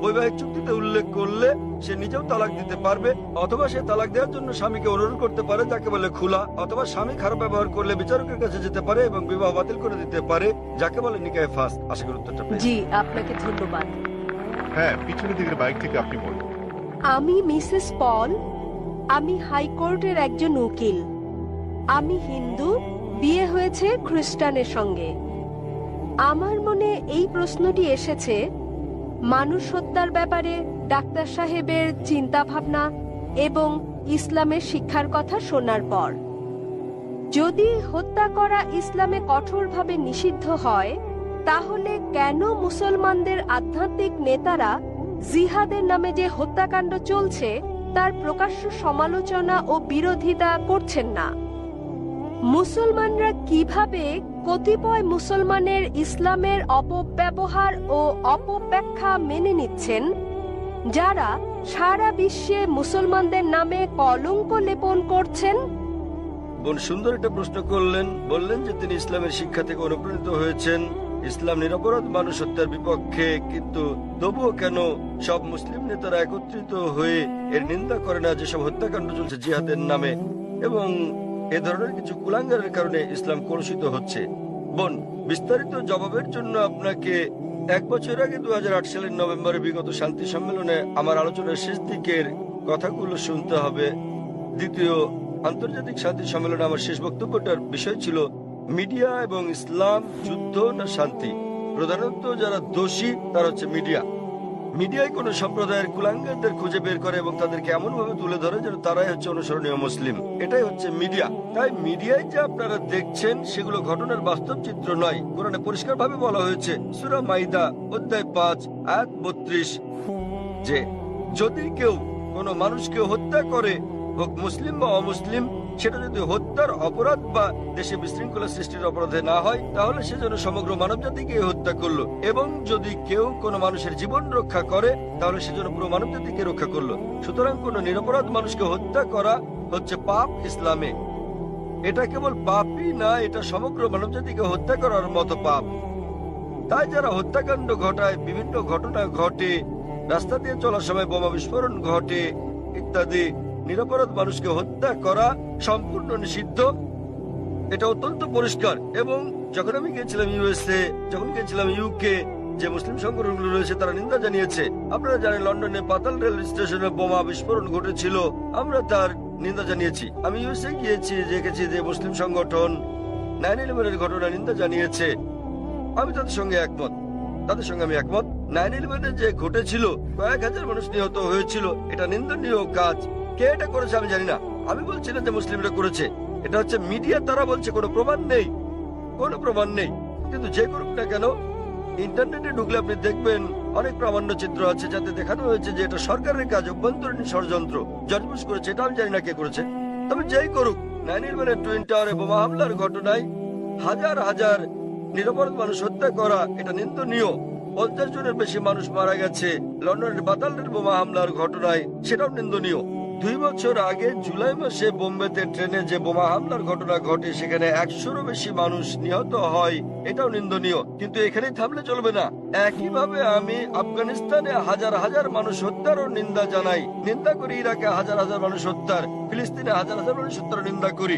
Speaker 1: বৈবাহিক চুক্তিতে উল্লেখ করলে সে নিজেও তালাক দিতে পারবে, অথবা সে তালাক দেওয়ার জন্য স্বামীকে অনুরোধ করতে পারে, যাকে বলে খোলা, অথবা স্বামী খারাপ ব্যবহার করলে বিচারকের কাছে যেতে পারে এবং বিবাহ বাতিল করে দিতে পারে, যাকে বলে নিকাহে ফাস। আশা করি উত্তরটা পেয়েছেন।
Speaker 3: জি, আপনাকে ধন্যবাদ।
Speaker 2: হ্যাঁ, পিছনের দিকের বাইক থেকে আপনি বলুন।
Speaker 3: আমি মিসেস পল। আমি হাইকোর্টের একজন উকিল। আমি হিন্দু, বিয়ে হয়েছে খ্রিস্টানের সঙ্গে। আমার মনে এই প্রশ্নটি এসেছে মানুষ হত্যার ব্যাপারে ডাক্তার সাহেবের চিন্তা ভাবনা এবং ইসলামের শিক্ষার কথা শোনার পর। যদি হত্যা করা ইসলামে কঠোরভাবে নিষিদ্ধ হয়, তাহলে কেন মুসলমানদের আধ্যাত্মিক নেতারা জিহাদের নামে যে হত্যাকাণ্ড চলছে তার প্রকাশ্য সমালোচনা ও বিরোধিতা করছেন না? মুসলমানরা কিভাবে কতিপয় মুসলমানের ইসলামের অপব্যবহার ও অপব্যাখ্যা মেনে নিচ্ছেন, যারা সারা বিশ্বে মুসলমানদের নামে কলঙ্ক লেপন করছেন?
Speaker 1: বোন সুন্দর একটা প্রশ্ন করলেন। বললেন যে তিনি ইসলামের শিক্ষা থেকে অনুপ্রাণিত হয়েছেন, ইসলাম নিরপরাধ মানুষ হত্যার বিপক্ষে, কিন্তু তবুও কেন সব মুসলিম নেতারা একত্রিত হয়ে এর নিন্দা করে না যেসব হত্যাকাণ্ড চলছে জিহাদের নামে, এবং এ ধরনের কিছু কুলাঙ্গারের কারণে ইসলাম কলুষিত হচ্ছে? বোন, বিস্তারিত জবাবের জন্য আপনাকে 1 বছর আগে 2008 সালের নভেম্বরে বিগত শান্তি সম্মেলনে আমার আলোচনার শেষ দিকের কথাগুলো শুনতে হবে। দ্বিতীয় আন্তর্জাতিক শান্তি সম্মেলনে আমার শেষ বক্তব্যটার বিষয় ছিল মিডিয়া এবং ইসলাম, যুদ্ধ না শান্তি। প্রধানত যারা দোষী তারা হচ্ছে মিডিয়া। মিডিয়ায় কোন সম্প্রদায়ের কুলাঙ্গারদের খুঁজে বের করে এবং তাদেরকে এমন ভাবে তুলে ধরে যেন তারাই হচ্ছে অনুসরণীয় মুসলিম। এটাই হচ্ছে মিডিয়া। তাই মিডিয়ায় যে আপনারা দেখছেন সেগুলো ঘটনার বাস্তব চিত্র নয়। কোরআনে পরিষ্কার ভাবে বলা হয়েছে, সূরা মাইদা অধ্যায় 5 আয়াত 32, যে যদি কেউ কোনো মানুষকে হত্যা করে, হোক মুসলিম বা অমুসলিম, সেটা যদি হত্যার অপরাধ বা দেশে বিশৃঙ্খলা সৃষ্টির অপরাধে না হয়, তাহলে সে যেন সমগ্র মানব জাতিকে হত্যা করলো। এবং যদি কেউ কোনো মানুষের জীবন রক্ষা করে, তাহলে সে যেন পুরো মানব জাতিকে রক্ষা করলো। সুতরাং কোনো নিরপরাধ মানুষকে হত্যা করা হচ্ছে পাপ ইসলামে। এটা কেবল পাপই না, এটা সমগ্র মানব জাতিকে হত্যা করার মতো পাপ। তাই যারা হত্যাকাণ্ড ঘটায়, বিভিন্ন ঘটনা ঘটে, রাস্তা দিয়ে চলার সময় বোমা বিস্ফোরণ ঘটে ইত্যাদি, নিরপরাধ মানুষকে হত্যা করা সম্পূর্ণ নিষিদ্ধ। এটা অত্যন্ত পরিষ্কার। এবং যখন আমি গিয়েছিলাম ইউএসএ, যখন গিয়েছিলাম ইউকে, যে মুসলিম সংগঠনগুলো রয়েছে তারা নিন্দা জানিয়েছে। আপনারা জানেন লন্ডনে পাতাল রেল স্টেশনে বোমা বিস্ফোরণ ঘটেছিল, আমরা তার নিন্দা জানিয়েছি। আমি ইউএসএ গিয়েছি, দেখেছি যে মুসলিম সংগঠন 9/11 ঘটনা নিন্দা জানিয়েছে। আমি তাদের সঙ্গে একমত, তাদের সঙ্গে আমি একমত। 9/11 যে ঘটেছিল, কয়েক হাজার মানুষ নিহত হয়েছিল, এটা নিন্দনীয় কাজ। কে এটা করেছে আমি জানি না, আমি বলছি না যে মুসলিমরা করেছে, এটা হচ্ছে মিডিয়া। তারা বলছে কোনো প্রমাণ নেই, কোনো প্রমাণ নেই। কিন্তু যে করুক না কেন, ইন্টারনেটে ঢুকলে আপনি দেখবেন অনেক প্রামাণ্য চিত্র আছে যাতে দেখানো হয়েছে যে এটা সরকারের কাজ, অভ্যন্তরীণ ষড়যন্ত্র। জর্জ বুশ করেছে, এটা আমি জানি না কে করেছে। তবে যেই করুক, 9/11 টুইন টাওয়ারে বোমা হামলার ঘটনায় হাজার হাজার নিরপরাধ মানুষ হত্যা করা, এটা নিন্দনীয়। 50 জনের বেশি মানুষ মারা গেছে লন্ডনের বাতালের বোমা হামলার ঘটনায়, সেটাও নিন্দনীয়। 2 বছর আগে জুলাই মাসে বোম্বেতে ট্রেনে যে বোমা হামলার ঘটনা ঘটে, সেখানে 100-এরও বেশি মানুষ নিহত হয়, এটাও নিন্দনীয়। কিন্তু এখানেই থামলে চলবে না। একইভাবে আমি আফগানিস্তানে হাজার হাজার মানুষ হত্যারও নিন্দা জানাই, নিন্দা করি। ইরাকে হাজার হাজার মানুষ হত্যার, ফিলিস্তিনে হাজার হাজার মানুষ হত্যার নিন্দা করি।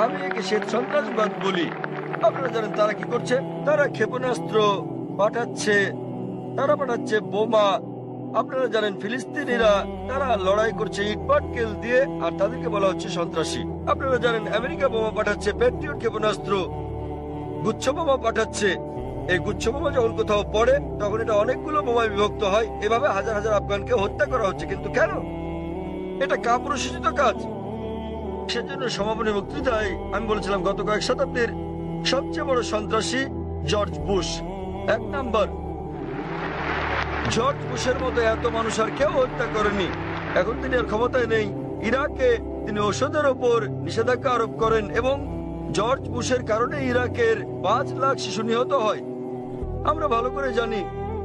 Speaker 1: আমি একে শ্বেত সন্ত্রাসবাদ বলি। আপনারা জানেন তারা কি করছে? তারা ক্ষেপণাস্ত্র পাঠাচ্ছে, তারা পাঠাচ্ছে বোমা। আপনারা জানেন ফিলিস্তিনিরা তারা লড়াই করছে ইটপাটকেল দিয়ে, আর তাদেরকে বলা হচ্ছে সন্ত্রাসী। আপনারা জানেন আমেরিকা বোমা পাঠাচ্ছে, প্যাট্রিয়ট ক্ষেপণাস্ত্র, গুচ্ছ বোমা পাঠাচ্ছে। এই গুচ্ছ বোমা যখন কোথাও পড়ে, তখন এটা অনেকগুলো বোমায় বিভক্ত হয়। এভাবে হাজার হাজার আফগানকে হত্যা করা হচ্ছে। কিন্তু কেন? এটা কাপুরুষোচিত কাজ। সেজন্য সমাপনী বক্তৃতায় আমি বলেছিলাম গত কয়েক শতাব্দীর সবচেয়ে বড় সন্ত্রাসী জর্জ বুশ। 1 নাম্বার। জর্জ বুশের মতো এত মানুষ আর কেউ হত্যা করেনি। এখন তিনি আর ক্ষমতায় নেই। ইরাকে তিনি ওষুধের ওপর নিষেধাজ্ঞা আরোপ করেন এবং জর্জ বুশের কারণে ইরাকের 5 লাখ শিশু নিহত হয়। আমরা ভালো করে জানি।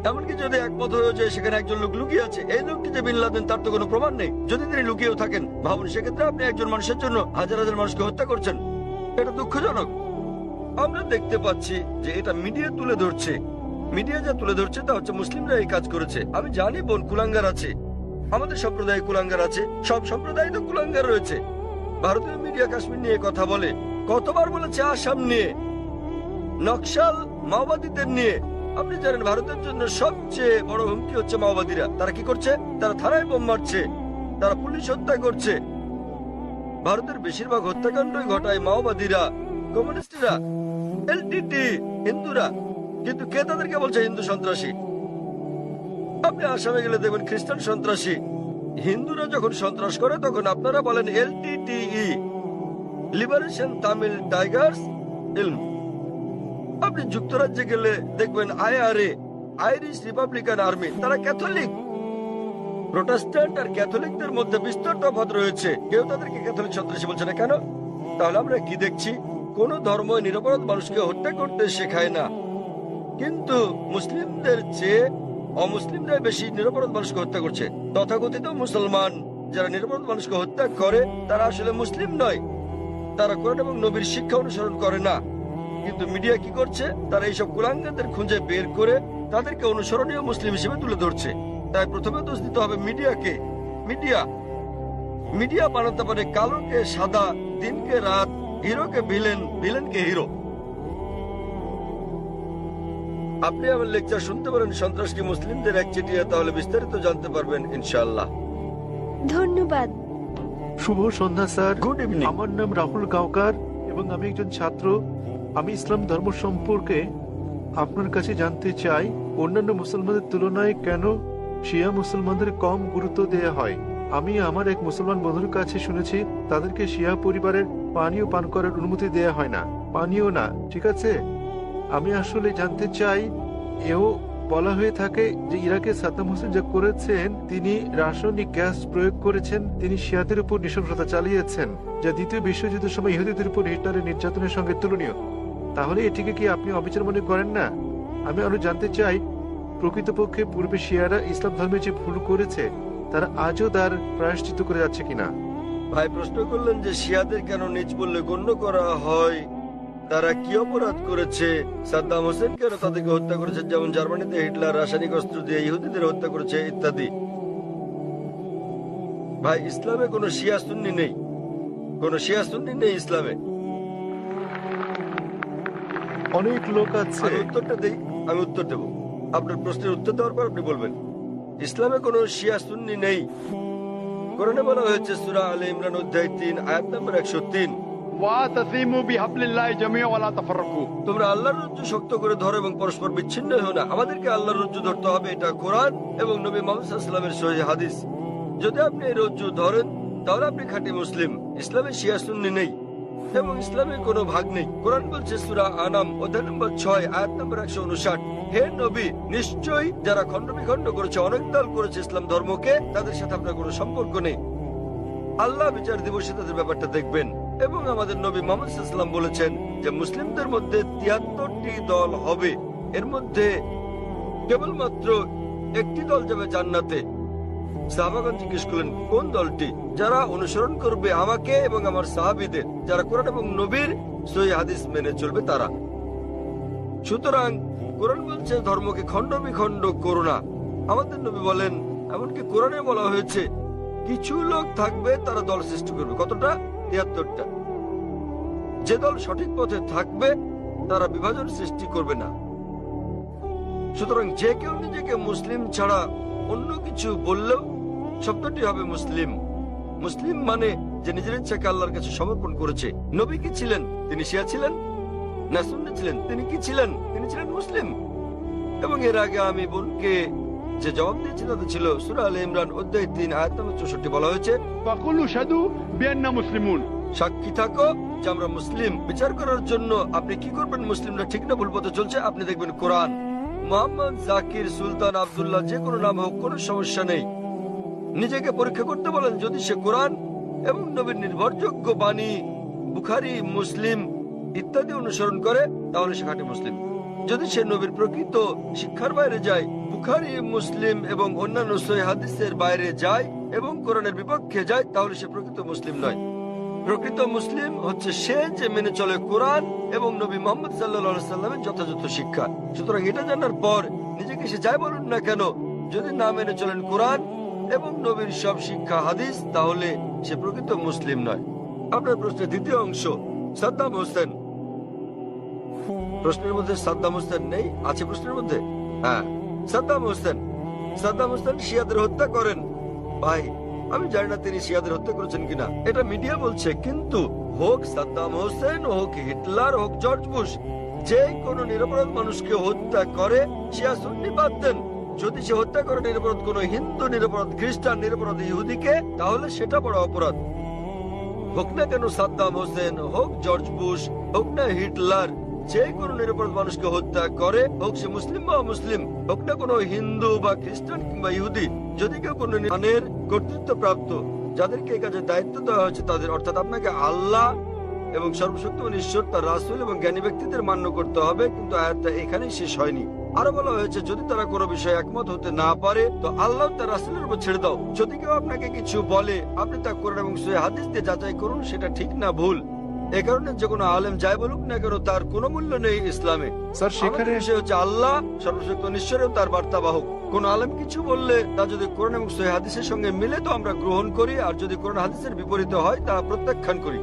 Speaker 1: এমনকি যদি একমত হয়ে যায় সেখানে একজন লোক লুকিয়ে আছে, এই লোকটি যে বিন লাদেন, তার তো কোনো প্রমাণ নেই। যদি তিনি লুকিয়েও থাকেন, ভাবুন সেক্ষেত্রে আপনি একজন মানুষের জন্য হাজার হাজার মানুষকে হত্যা করছেন। এটা দুঃখজনক। আমরা দেখতে পাচ্ছি যে এটা মিডিয়া তুলে ধরছে। মিডিয়া যা তুলে ধরছে তা হচ্ছে মুসলিমরা এই কাজ করেছে। আমি জানি বোন, কুলাঙ্গার আছে, আমাদের সম্প্রদায়ে কুলাঙ্গার আছে, সব সম্প্রদায় তো কুলাঙ্গার রয়েছে। ভারতীয় মিডিয়া কাশ্মীর নিয়ে কথা বলে, কতবার বলেছে আসাম নিয়ে, নকশাল মাওবাদীদের নিয়ে। আপনি জানেন ভারতের জন্য সবচেয়ে বড় হুমকি হচ্ছে মাওবাদীরা। তারা কি করছে? তারা থানায় বোম মারছে, তারা পুলিশ হত্যা করছে। ভারতের বেশিরভাগ হত্যাকাণ্ডই ঘটায় মাওবাদীরা, কমিউনিস্টরা, এলটিটি, হিন্দুরা। কিন্তু কে তাদেরকে বলছে হিন্দু সন্ত্রাসী? আপনি আসামে গেলে দেখবেন খ্রিস্টান সন্ত্রাসী। হিন্দুরা যখন সন্ত্রাস করে তখন আপনারা বলেন এলটিটিই, লিবারেশন তামিল টাইগার্স ইলম। আপনি যুক্তরাজ্যে গেলে দেখবেন আইআরএ, আইরিশ রিপাবলিকান আর্মি, তারা ক্যাথলিক। প্রোটেস্ট্যান্ট আর ক্যাথলিকদের মধ্যে বিস্তর তফাৎ রয়েছে। কেউ তাদেরকে ক্যাথলিক সন্ত্রাসী বলছে না কেন? তাহলে আমরা কি দেখছি? কোন ধর্ম নিরপরাধ মানুষকে হত্যা করতে শেখায় না, কিন্তু মুসলিমদের চেয়ে অমুসলিমরাই বেশি নিরপরাধ মানুষকে হত্যা করছে। তথাকথিত মুসলমান যারা নিরপরাধ মানুষকে হত্যা করে তারা আসলে মুসলিম নয়, তারা কোরআন এবং নবীর শিক্ষা অনুসরণ করে না। কিন্তু মিডিয়া কি করছে? তারা এইসব কুলাঙ্গারদের খুঁজে বের করে তাদেরকে অনুসরণীয় মুসলিম হিসেবে তুলে ধরছে। তাই প্রথমে দোষ দিতে হবে মিডিয়াকে। মিডিয়া বানাতে পারে কালোকে সাদা, দিনকে রাত, হিরোকে ভিলেন, ভিলেনকে হিরো। আপনি আমার লেকচার শুনতে পারেন সন্ত্রাস কি মুসলিমদের একচেটিয়া, তাহলে বিস্তারিত জানতে পারবেন ইনশাআল্লাহ।
Speaker 3: ধন্যবাদ।
Speaker 4: শুভ সন্ধ্যা স্যার।
Speaker 1: Good evening.
Speaker 4: আমার নাম রাহুল গাওকার এবং আমি একজন ছাত্র। আমি ইসলাম ধর্ম সম্পর্কে আপনার কাছে জানতে চাই, অন্যান্য মুসলমানদের তুলনায় কেন শিয়া মুসলমানদের কম গুরুত্ব দেয়া হয়। আমি আমার এক মুসলমান বন্ধুর কাছে শুনেছি তাদেরকে শিয়া পরিবারের পানীয় পান করার অনুমতি দেয়া হয় না। পানীয় না, ঠিক আছে? আমি আসলে জানতে চাই, এও বলা হয়ে থাকে যে ইরাকে সাদ্দাম হোসেন যা করেছেন, তিনি রাসায়নিক গ্যাস প্রয়োগ করেছেন, তিনি শিয়াদের উপর নৃশংসতা চালিয়েছেন, যা দ্বিতীয় বিশ্বযুদ্ধের সময় ইহুদিদের উপর হিটলারের নির্যাতনের সঙ্গে তুলনীয়। তাহলে এটিকে কি আপনি অবিচার মনে করেন না? আমি আরো জানতে চাই, প্রকৃতপক্ষে পূর্বে শিয়ারা ইসলাম ধর্মে যে ভুল করেছে তারা আজও তার প্রায়শ্চিত্ত করে যাচ্ছে কিনা?
Speaker 1: ভাই প্রশ্ন করলেন যে শিয়াদের কেন নিচ বললে গণ্য করা হয়, তারা কি অপরাধ করেছে, সাদ্দাম হোসেন কেন তাদেরকে হত্যা করেছে, যেমন জার্মানিতে হিটলার রাসায়নিক অস্ত্র দিয়ে ইহুদিদের হত্যা করেছে ইত্যাদি। ভাই ইসলামে কোনো শিয়া সুন্নি নেই, কোনো শিয়া সুন্নি নেই ইসলামে।
Speaker 4: অনেক লোক আছে।
Speaker 1: আমি উত্তরটা দেই, আমি উত্তর দেব। আপনার প্রশ্নের উত্তর দেওয়ার পর আপনি বলবেন। ইসলামে কোনো শিয়া সুন্নি নেই। কোরআনে বলা হয়েছে সূরা আলে ইমরান অধ্যায় 3 আয়াত নম্বর 103,
Speaker 5: ওয়াতাসিমু বিহাবলিল্লাহি জামিআ ওয়া লা তাফাররাকু।
Speaker 1: তোমরা আল্লাহর রজ্জু শক্ত করে ধরো এবং পরস্পর বিচ্ছিন্ন হও না। আমাদেরকে আল্লাহর রজ্জু ধরতে হবে, এটা কোরআন এবং নবী মুহাম্মদ সাল্লাল্লাহু আলাইহি ওয়াসাল্লামের সহিহ হাদিস। যদি আপনি এই রজ্জু ধরেন তাহলে আপনি খাঁটি মুসলিম। ইসলামে শিয়া সুন্নি নেই এবং ইসলামে কোনো ভাগ নেই। কোরআন বলছে সূরা আনাম অধ্যায় নম্বর 6 আয়াত নম্বর 159, হে নবী, নিশ্চয়ই যারা খণ্ড বিখণ্ড করেছে, অনেক দল করেছে ইসলাম ধর্মকে, তাদের সাথে আপনার কোনো সম্পর্ক নেই। আল্লাহ বিচার দিবসে তাদের ব্যাপারটা দেখবেন। এবং আমাদের নবী মুহাম্মদ সাল্লাল্লাহু আলাইহি ওয়াসাল্লাম বলেছেন যে মুসলিমদের মধ্যে 73টি দল হবে, এর মধ্যে কেবলমাত্র একটি দল যাবে জান্নাতে। সাহাবাগণ জিজ্ঞেস করলেন কোন দলটি? যারা অনুসরণ করবে আমাকে এবং আমার সাহাবীদের, যারা কোরআন এবং নবীর সহিহ হাদিস মেনে চলবে তারা। সুতরাং কোরআন বলছে ধর্মকে খণ্ড বিখণ্ড করো না। আমাদের নবী বলেন, এমনকি কোরআনে বলা হয়েছে কিছু লোক থাকবে তারা দল সৃষ্টি করবে। কতটা? 73টা। যে দল সঠিক পথে থাকবে তারা বিভাজন সৃষ্টি করবে না। সুতরাং যে কেউ নিজেকে মুসলিম ছাড়া অন্য কিছু বললেও শব্দটি হবে মুসলিম। মুসলিম মানে যে নিজের ইচ্ছাকে আল্লাহর কাছে সমর্পণ করেছে। নবী কি ছিলেন? তিনি শিয়া ছিলেন না সুন্নি ছিলেন? তিনি কি ছিলেন? তিনি ছিলেন মুসলিম। এবং এর আগে আমি বোনকে যে জবাব দিয়েছি তাতে ছিল সূরা আলে ইমরান অধ্যায় 3 আয়াত নম্বর 64 বলা হয়েছে,
Speaker 5: ফাকুলু শাদু বিআন্না মুসলিমুন।
Speaker 1: সাক্ষী থাকো যে আমরা মুসলিম। বিচার করার জন্য আপনি কি করবেন মুসলিমরা ঠিক না ভুল পথে চলছে? আপনি দেখবেন কোরআন। মোহাম্মদ, জাকির, সুলতান, আব্দুল্লাহ, যে কোনো নাম হোক, কোনো সমস্যা নেই। নিজেকে পরীক্ষা করতে বলেন। যদি সে কোরআন এবং নবীর নির্ভরযোগ্য বাণী, বুখারী, মুসলিম ইত্যাদি অনুসরণ করে তাহলে সে খাঁটি মুসলিম। যদি সে নবীর প্রকৃত শিক্ষার বাইরে যায়, বুখারী, মুসলিম এবং অন্যান্য সহিহ হাদিসের বাইরে যায় এবং কোরআনের বিপক্ষে যায়, তাহলে সে প্রকৃত মুসলিম নয়। প্রকৃত মুসলিম হচ্ছে সে যে মেনে চলে কোরআন এবং নবী মোহাম্মদ সাল্লাল্লাহু আলাইহি সাল্লামের যথাযথ শিক্ষা। সুতরাং এটা জানার পর নিজেকে সে যাই বলুন না কেন, যদি না মেনে চলেন কোরআন এবং নবীর সব শিক্ষা হাদিস, তাহলে সে প্রকৃত মুসলিম নয়। আপনার প্রশ্নের দ্বিতীয় অংশ, সাদ্দাম হোসেন। প্রশ্নের মধ্যে সাদ্দাম হোসেন নেই, আছে প্রশ্নের মধ্যে? হ্যাঁ, সাদ্দাম হোসেন। সাদ্দাম হোসেন শিয়াদের হত্যা করেন। ভাই, আমি জানি না তিনি শিয়াদের হত্যা করেছেন কিনা, এটা মিডিয়া বলছে, কিন্তু হোক সাদ্দাম হোসেন, হোক হিটলার, হোক জর্জ বুশ, যে কোনো নিরপরাধ মানুষকে হত্যা করে শিয়া সুন্নি বাদ দেন, যদি সে হত্যা করে নিরপরাধ কোনো হিন্দু, নিরপরাধ খ্রিস্টান, নিরপরাধ ইহুদিকে, তাহলে সেটা বড় অপরাধ। হোক না কেন সাদ্দাম হোসেন, হোক জর্জ বুশ, হোক না হিটলার, যে কোনো নিরপরাধ মানুষকে হত্যা করে, হোক সে মুসলিম বা মুসলিম, হোক না কোনো হিন্দু বা খ্রিস্টান কিংবা ইহুদি, যদি কেউ কোনো মানের কর্তৃত্ব প্রাপ্ত, যাদেরকে এই কাজের দায়িত্ব দেওয়া হয়েছে তাদের, অর্থাৎ আপনাকে আল্লাহ এবং সর্বশক্তিমান ঈশ্বর, তার রাসূল এবং জ্ঞানী ব্যক্তিদের মান্য করতে হবে। কিন্তু আয়াতটা এখানেই শেষ হয়নি। আরো বলা হয়েছে যদি তারা কোনো বিষয়ে একমত হতে না পারে তো আল্লাহ তার রাসূলের উপর ছেড়ে দাও। যদি কেউ আপনাকে কিছু বলে, আপনি তা কোরআন এবং সহিহ হাদিস দিয়ে যাচাই করুন সেটা ঠিক না ভুল। এ কারণে যে কোনো আলেম যাই বলুক না কেন, তার কোনো মূল্য নেই ইসলামে।
Speaker 4: স্যার, সেখানে
Speaker 1: বিষয় হচ্ছে আল্লাহ সর্বশক্তিমান ঈশ্বর এবং তার বার্তাবাহক। কোন আলেম কিছু বললে তা যদি কোরআন এবং সহিহ হাদিসের সঙ্গে মিলে তো আমরা গ্রহণ করি, আর যদি কোরআন হাদিসের বিপরীতে হয় তা প্রত্যাখ্যান করি।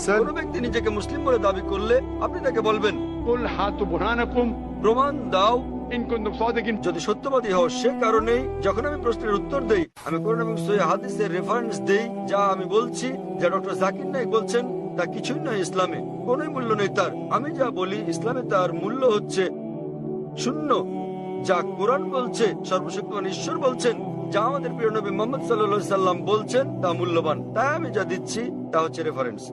Speaker 4: স্যার,
Speaker 1: কোন ব্যক্তি নিজেকে মুসলিম বলে দাবি করলে আপনি তাকে বলবেন,
Speaker 5: قل هاتوا برهانكم
Speaker 1: প্রমাণ দাও
Speaker 5: إن كنتم صادقين।
Speaker 1: যদি সত্যবাদী হও। সে কারণেই যখন আমি প্রশ্নের উত্তর দেই, আমি কোরআন এবং সহিহ হাদিসের রেফারেন্স দেই, যা আমি বলছি, যা ডক্টর জাকির নায়েক বলছেন, তা কিছুই নয় ইসলামে, কোনো মূল্য নেই তার। আমি যা বলি ইসলামে তার মূল্য হচ্ছে শূন্য। যা কোরআন বলছে, সর্বশক্তিমান ঈশ্বর বলছেন, যা আমাদের প্রিয় নবী মুহাম্মদ সাল্লাল্লাহু আলাইহি সাল্লাম বলছেন, তা মূল্যবান। তাই আমি যা দিচ্ছি তা হচ্ছে রেফারেন্স।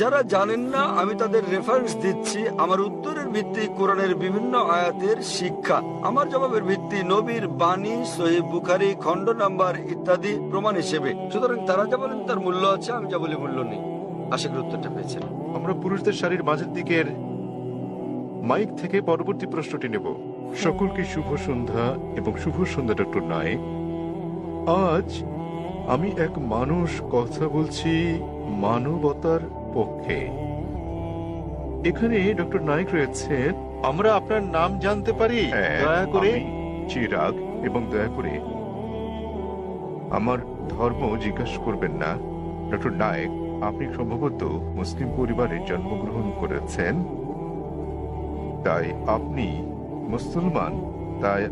Speaker 1: যারা জানেন না আমি তাদের রেফারেন্স দিচ্ছি। আমার উত্তরের ভিত্তি কোরআনের বিভিন্ন আয়াতের শিক্ষা, আমার জবাবের ভিত্তি নবীর বাণী, সহিহ বুখারী, খণ্ড নাম্বার ইত্যাদি প্রমাণ হিসেবে। সুতরাং তারা যা বলেন তার মূল্য আছে, আমি যা বলি মূল্য নেই। আশা করি উত্তরটা পেয়েছেন।
Speaker 4: আমরা পুরুষদের সারির মাঝের দিকের মাইক থেকে পরবর্তী প্রশ্নটি নেব।
Speaker 2: সকলকে শুভ সন্ধ্যা এবং শুভ সন্ধ্যা ডক্টর নায়েক। আজ আমি এক মানুষ কথা বলছি মানবতার পক্ষে।
Speaker 4: এখানে ডক্টর নায়েক রয়েছে, আমরা আপনার নাম জানতে পারি দয়া করে?
Speaker 2: আমি চিরাগ, এবং দয়া করে আমার ধর্ম জিজ্ঞাসা করবেন না। ডক্টর নায়েক, আপনি সম্ভবত মুসলিম পরিবারে জন্মগ্রহণ করেছেন, তাই আপনি মুসলমান, তাই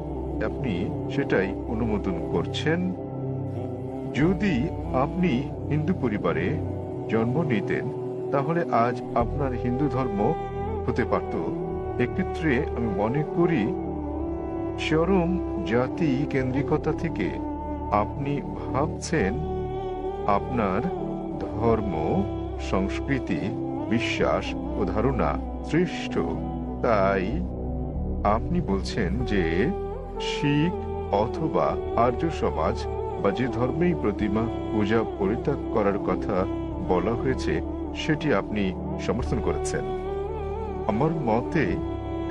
Speaker 2: আপনি সেটাই অনুমোদন করছেন। যদি আপনি হিন্দু পরিবারে জন্ম নিতেন তাহলে আজ আপনার হিন্দু ধর্ম হতে পারত। এক্ষেত্রে আমি মনে করি চরম জাতি কেন্দ্রিকতা থেকে আপনি ভাবছেন আপনার ধর্ম, সংস্কৃতি, বিশ্বাস ও ধারণা শ্রেষ্ঠ, তাই আপনি বলছেন যে শিখ অথবা আর্য সমাজ বা যে ধর্মেই প্রতিমা পূজা পরিত্যাগ করার কথা বলা হয়েছে সেটি আপনি সমর্থন করেছেন। আমার মতে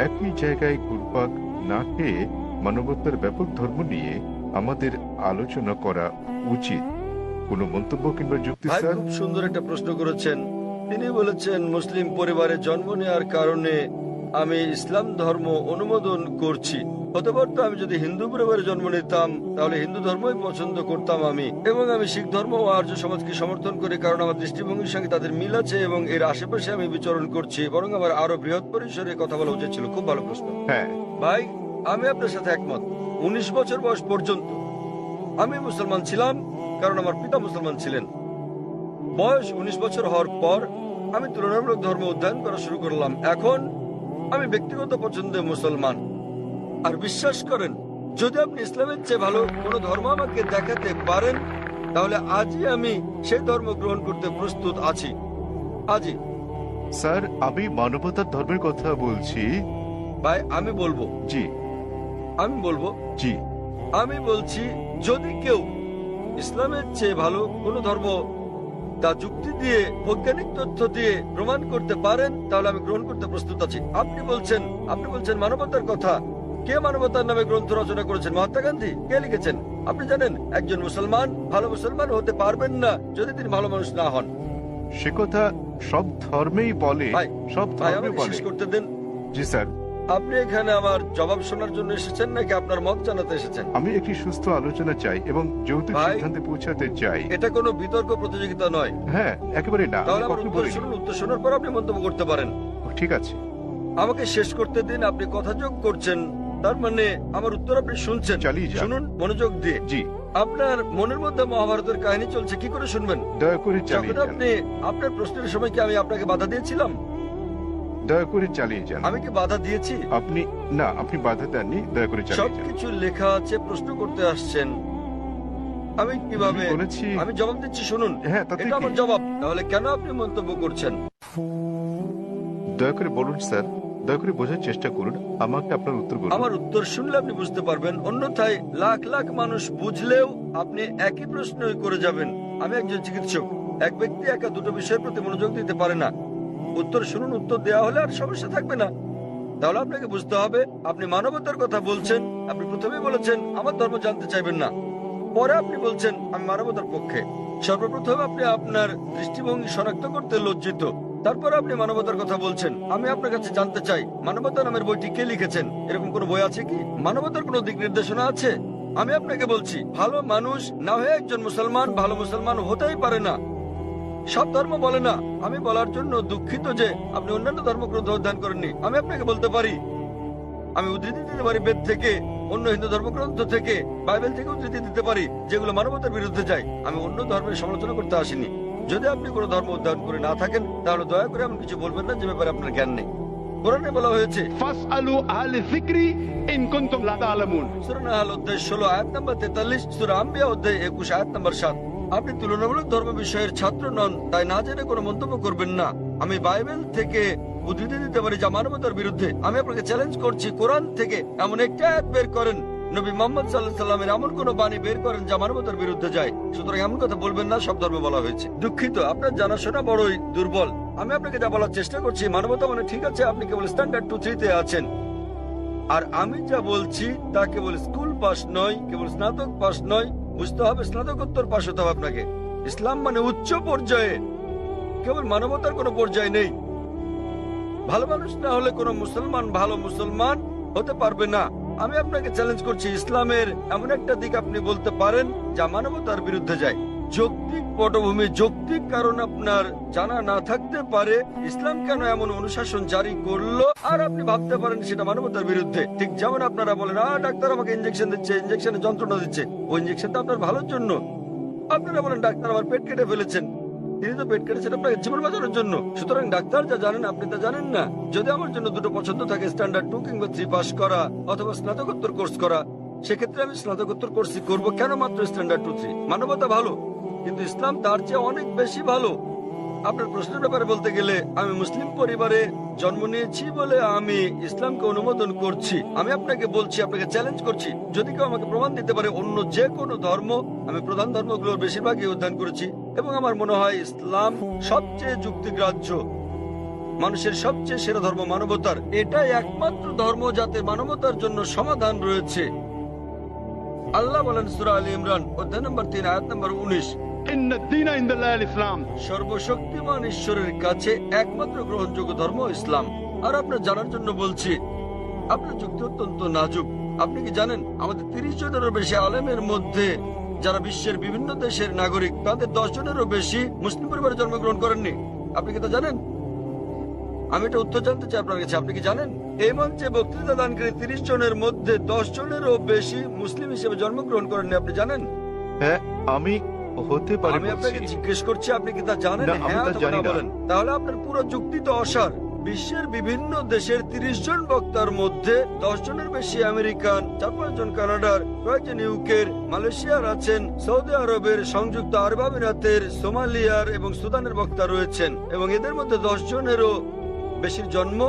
Speaker 2: একই জায়গায় ঘুরপাক না খেয়ে মানবতার ব্যাপক ধর্ম নিয়ে আমাদের আলোচনা করা উচিত। কোনো মন্তব্য কিংবা যুক্তি?
Speaker 1: ভাই,
Speaker 2: স্যার,
Speaker 1: খুব সুন্দর একটা প্রশ্ন করেছেন। তিনি বলেছেন মুসলিম পরিবারে জন্ম নেওয়ার কারণে আমি ইসলাম ধর্ম অনুমোদন করছি। হতে পারতো আমি যদি হিন্দু পরিবারে জন্ম নিতাম তাহলে হিন্দু ধর্মই পছন্দ করতাম আমি, এবং আমি শিখ ধর্ম ও আর্য সমাজকে সমর্থন করি, কারণ আমার দৃষ্টিভঙ্গির সঙ্গে তাদের মিল আছে এবং এর আশেপাশে আমি বিচরণ করছি। বরং আমার আরো বৃহৎ পরিসরে কথা বলা উচিত ছিল। খুব ভালো প্রশ্ন।
Speaker 2: হ্যাঁ
Speaker 1: ভাই, আমি আপনার সাথে একমত। 19 বছর বয়স পর্যন্ত আমি মুসলমান ছিলাম, কারণ আমার পিতা মুসলমান ছিলেন। বয়স 19 বছর হওয়ার পর আমি তুলনামূলক ধর্ম অধ্যয়ন করা শুরু করলাম। এখন আমি ব্যক্তিগত পছন্দে মুসলমান। আর বিশ্বাস করেন, যদি আপনি ইসলামের চেয়ে ভালো কোনো ধর্ম আমাকে দেখাতে পারেন তাহলে আজই আমি সেই ধর্ম গ্রহণ করতে প্রস্তুত আছি। আজই।
Speaker 2: স্যার, আমি মানবতার ধর্মের কথা বলছি।
Speaker 1: ভাই, আমি বলবো
Speaker 2: জি জি
Speaker 1: আমি বলছি, যদি কেউ ইসলামের চেয়ে ভালো কোনো ধর্ম তা যুক্তি দিয়ে, বৈজ্ঞানিক তথ্য দিয়ে প্রমাণ করতে পারেন তাহলে আমি গ্রহণ করতে প্রস্তুত আছি। আপনি বলছেন মানবতার কথা। কে মানবতার নামে গ্রন্থ রচনা করেছেন? মহাত্মা গান্ধী। কে লিখেছেন? আপনি জানেন একজন মুসলমান ভালো মুসলমান হতে পারবেন না যদি তিনি ভালো মানুষ না হন।
Speaker 4: সে কথা সব ধর্মেই বলে,
Speaker 1: ভাই,
Speaker 4: সব
Speaker 1: ভাই
Speaker 4: ধর্মে
Speaker 1: আমাকে
Speaker 4: বলে।
Speaker 1: শেষ করতে দিন।
Speaker 4: জি স্যার,
Speaker 1: আপনি এখানে আমার জবাব শোনার জন্য এসেছেন নাকি আপনার মত জানাতে এসেছেন?
Speaker 4: আমি একটি সুস্থ আলোচনা চাই এবং যৌতুক
Speaker 1: ভাই,
Speaker 4: সিদ্ধান্তে পৌঁছাতে চাই।
Speaker 1: এটা কোনো বিতর্ক প্রতিযোগিতা নয়।
Speaker 4: হ্যাঁ, একেবারে না।
Speaker 1: তাহলে
Speaker 4: আমি
Speaker 1: আমার
Speaker 4: কখনো
Speaker 1: উত্তর
Speaker 4: বলিনি।
Speaker 1: শুনুন, উত্তর শোনার পর আপনি মন্তব্য করতে পারেন।
Speaker 4: ঠিক আছে।
Speaker 1: আমাকে শেষ করতে দিন। আপনি কথা যোগ করছেন, তার মানে আমার উত্তর আপনি শুনছেন।
Speaker 4: চালিয়ে যান।
Speaker 1: শুনুন মনোযোগ দিয়ে।
Speaker 4: জি,
Speaker 1: আপনার মনের মধ্যে মহাভারতের কাহিনী চলছে, কি করে শুনবেন?
Speaker 4: দয়া করে
Speaker 1: যখন
Speaker 4: চালিয়ে যান।
Speaker 1: আপনি আপনার প্রশ্নের সময় কি আমি আপনাকে বাধা দিয়েছিলাম?
Speaker 4: দয়া করে চালিয়ে যান।
Speaker 1: আমি কি বাধা দিয়েছি?
Speaker 4: আপনি না, আপনি বাধা দেননি। দয়া করে চালিয়ে যান।
Speaker 1: সবকিছু লেখা আছে, প্রশ্ন করতে আসছেন, আমি কিভাবে
Speaker 4: আমি বলেছি।
Speaker 1: আমি জবাব দিচ্ছি, শুনুন।
Speaker 4: হ্যাঁ, তাতে
Speaker 1: এটা আমার
Speaker 4: কি?
Speaker 1: জবাব। তাহলে কেন আপনি মন্তব্য করছেন?
Speaker 4: দয়া করে বলুন স্যার, দয়া করে বোঝার চেষ্টা করুন। আমাকে আপনার উত্তর বলুন।
Speaker 1: আমার উত্তর শুনলে আপনি বুঝতে পারবেন, অন্যথায় লাখ লাখ মানুষ বুঝলেও আপনি একই প্রশ্নই করে যাবেন। আমি একজন চিকিৎসক। এক ব্যক্তি একা দুটো বিষয়ের প্রতি মনোযোগ দিতে পারে না। উত্তর শুনুন, উত্তর দেওয়া হলে আর সমস্যা থাকবে না। তাহলে আপনাকে বুঝতে হবে, আপনি মানবতার কথা বলছেন। আপনি প্রথমেই বলেছেন আমার ধর্ম জানতে চাইবেন না, পরে আপনি বলছেন আমি মানবতার পক্ষে। সর্বপ্রথম আপনি আপনার দৃষ্টিভঙ্গি শনাক্ত করতে লজ্জিত, তারপর আপনি মানবতার কথা বলছেন। আমি আপনার কাছে জানতে চাই, মানবতা নামের বইটি কে লিখেছেন? এরকম কোনো বই আছে কি? মানবতার কোনো দিক নির্দেশনা আছে? আমি আপনাকে বলছি, ভালো মানুষ না হয়ে একজন মুসলমান ভালো মুসলমান হতেই পারে না। সব ধর্ম বলে না। আমি বলার জন্য দুঃখিত যে আপনি অন্যান্য ধর্মগ্রন্থ অধ্যয়ন করেননি। আমি আপনাকে বলতে পারি, আমি উদ্ধৃতি দিতে পারি বেদ থেকে, অন্য হিন্দু ধর্মগ্রন্থ থেকে, বাইবেল থেকে উদ্ধৃতি দিতে পারি যেগুলো মানবতার বিরুদ্ধে যায়। আমি অন্য ধর্মের সমালোচনা করতে আসিনি। যদি আপনি কোনো ধর্ম অধ্যয়ন করে না থাকেন, তাহলে দয়া করে এমন কিছু বলবেন না যে ব্যাপারে আপনার জ্ঞান নেই। কোরআনে বলা হয়েছে,
Speaker 5: ফাসআলু আহলে যিকরি ইন কুনতুম লা তা'লামুন।
Speaker 1: সূরা নাহল অধ্যায় 16 আয়াত নম্বর 43, সূরা আম্বিয়া অধ্যায় 21 আয়াত নম্বর 7। আপনি তুলনামূলক ধর্ম বিষয়ের ছাত্র নন, তাই না জেনে কোনো মন্তব্য করবেন না। আমি বাইবেল থেকে উদ্ধৃতি দিতে পারি যা মানবতার বিরুদ্ধে। আমি আপনাকে চ্যালেঞ্জ করছি, কোরআন থেকে এমন একটা আয়াত বের করেন, নবী মুহাম্মদ সাল্লাল্লাহু আলাইহি সাল্লামের এমন কোন বাণী বের করেন যা মানবতার বিরুদ্ধে যায়। সুতরাং এমন কথা বলবেন না সব ধর্মে বলা হয়েছে। দুঃখিত, আপনার জানাশোনা বড়ই দুর্বল। আমি আপনাকে যা বলার চেষ্টা করছি, মানবতা মানে ঠিক আছে, আপনি কেবল স্ট্যান্ডার্ড 2-3 তে আছেন। আর আমি যা বলছি তা কেবল স্কুল পাস নয়, কেবল স্নাতক পাস নয়, বুঝতে হবে স্নাতকোত্তর পাস হতে হবে আপনাকে। ইসলাম মানে উচ্চ পর্যায়ে, কেবল মানবতার কোনো পর্যায়ে নেই। ভালো মানুষ না হলে কোনো মুসলমান ভালো মুসলমান হতে পারবে না। আমি আপনাকে চ্যালেঞ্জ করছি, ইসলামের এমন একটা দিক আপনি বলতে পারেন যা মানবতার বিরুদ্ধে যায়। যৌক্তিক পটভূমি, যৌক্তিক কারণ আপনার জানা না থাকতে পারে ইসলাম কেন এমন অনুশাসন জারি করলো, আর আপনি ভাবতে পারেন সেটা মানবতার বিরুদ্ধে। ঠিক যেমন আপনারা বলেন, ডাক্তার আমাকে ইঞ্জেকশন দিচ্ছে, ইঞ্জেকশনে যন্ত্রণা দিচ্ছে, ওই ইঞ্জেকশনটা আপনার ভালোর জন্য। আপনারা বলেন ডাক্তার আমার পেট কেটে ফেলেছেন, তিনি তো পেট কেটেছেন আপনাকে জীবন বাঁচানোর জন্য। সুতরাং ডাক্তার যা জানেন আপনি তা জানেন না। যদি আমার জন্য দুটো পছন্দ থাকে, স্ট্যান্ডার্ড 2 কিংবা 3 পাস করা অথবা স্নাতকোত্তর কোর্স করা, সেক্ষেত্রে আমি স্নাতকোত্তর কোর্সই করবো। কেন মাত্র স্ট্যান্ডার্ড 2-3? মানবতা ভালো, কিন্তু ইসলাম তার চেয়ে অনেক বেশি ভালো। আপনার প্রশ্নের ব্যাপারে বলতে গেলে, আমি মুসলিম পরিবারে জন্ম নিয়েছি বলে আমি ইসলামকে অনুমোদন করছি। আমি আপনাকে বলছি, আপনাকে চ্যালেঞ্জ করছি, যদি কেউ আমাকে প্রমাণ দিতে পারে অন্য যে কোনো ধর্ম, আমি প্রধান ধর্মগুলোর বেশিরভাগই অধ্যয়ন করেছি এবং আমার মনে হয় ইসলাম সবচেয়ে যুক্তিগ্রাহ্য, মানুষের সবচেয়ে সেরা ধর্ম মানবতার। এটাই একমাত্র ধর্ম যাতে মানবতার জন্য সমাধান রয়েছে। আল্লাহ বলেন সূরা আলী ইমরান অধ্যায় নম্বর 3 আয়াত নম্বর 19,
Speaker 5: ইন্নাদ দীনা ইনদাল্লাহিল ইসলাম।
Speaker 1: সর্বশক্তিমান ঈশ্বরের কাছে একমাত্র গ্রহণযোগ্য ধর্ম ইসলাম। আর আপনার জানার জন্য বলছি, আপনার যুক্তি অত্যন্ত নাজুক। আপনি কি জানেন আমাদের 30 জনেরও বেশি আলেমের মধ্যে যারা বিশ্বের বিভিন্ন দেশের নাগরিক, তাদের 10 জনেরও বেশি মুসলিম পরিবারে জন্মগ্রহণ করেননি? আপনি কি তা জানেন? আমি এটা উত্তর জানতে চাই আপনার কাছে, আপনি কি জানেন? এই মঞ্চে বক্তৃতা দানকারী 30 জনের মধ্যে 10 জনেরও বেশি মুসলিম হিসেবে জন্মগ্রহণ করেননি, আপনি জানেন?
Speaker 4: হ্যাঁ, আমি হতে পারি
Speaker 1: আমি আপনাকে
Speaker 4: বলছি।
Speaker 1: জিজ্ঞেস করছি, আপনি কি তা জানেন?
Speaker 4: না, আমি
Speaker 1: হ্যাঁ
Speaker 4: তা
Speaker 1: অথবা
Speaker 4: জানি
Speaker 1: না
Speaker 4: না।
Speaker 1: বলেন। তাহলে আপনার পুরো যুক্তি তো অসার। বিশ্বের বিভিন্ন দেশের 30 জন বক্তার মধ্যে 10 জনের বেশি আমেরিকান, 4-5 জন কানাডার, কয়েকজন ইউকের, মালয়েশিয়ার আছেন, সৌদি আরবের, সংযুক্ত আরব আমিরাতের, সোমালিয়ার এবং সুদানের বক্তা রয়েছেন, এবং এদের মধ্যে 10 জনেরও বেশির জন্ম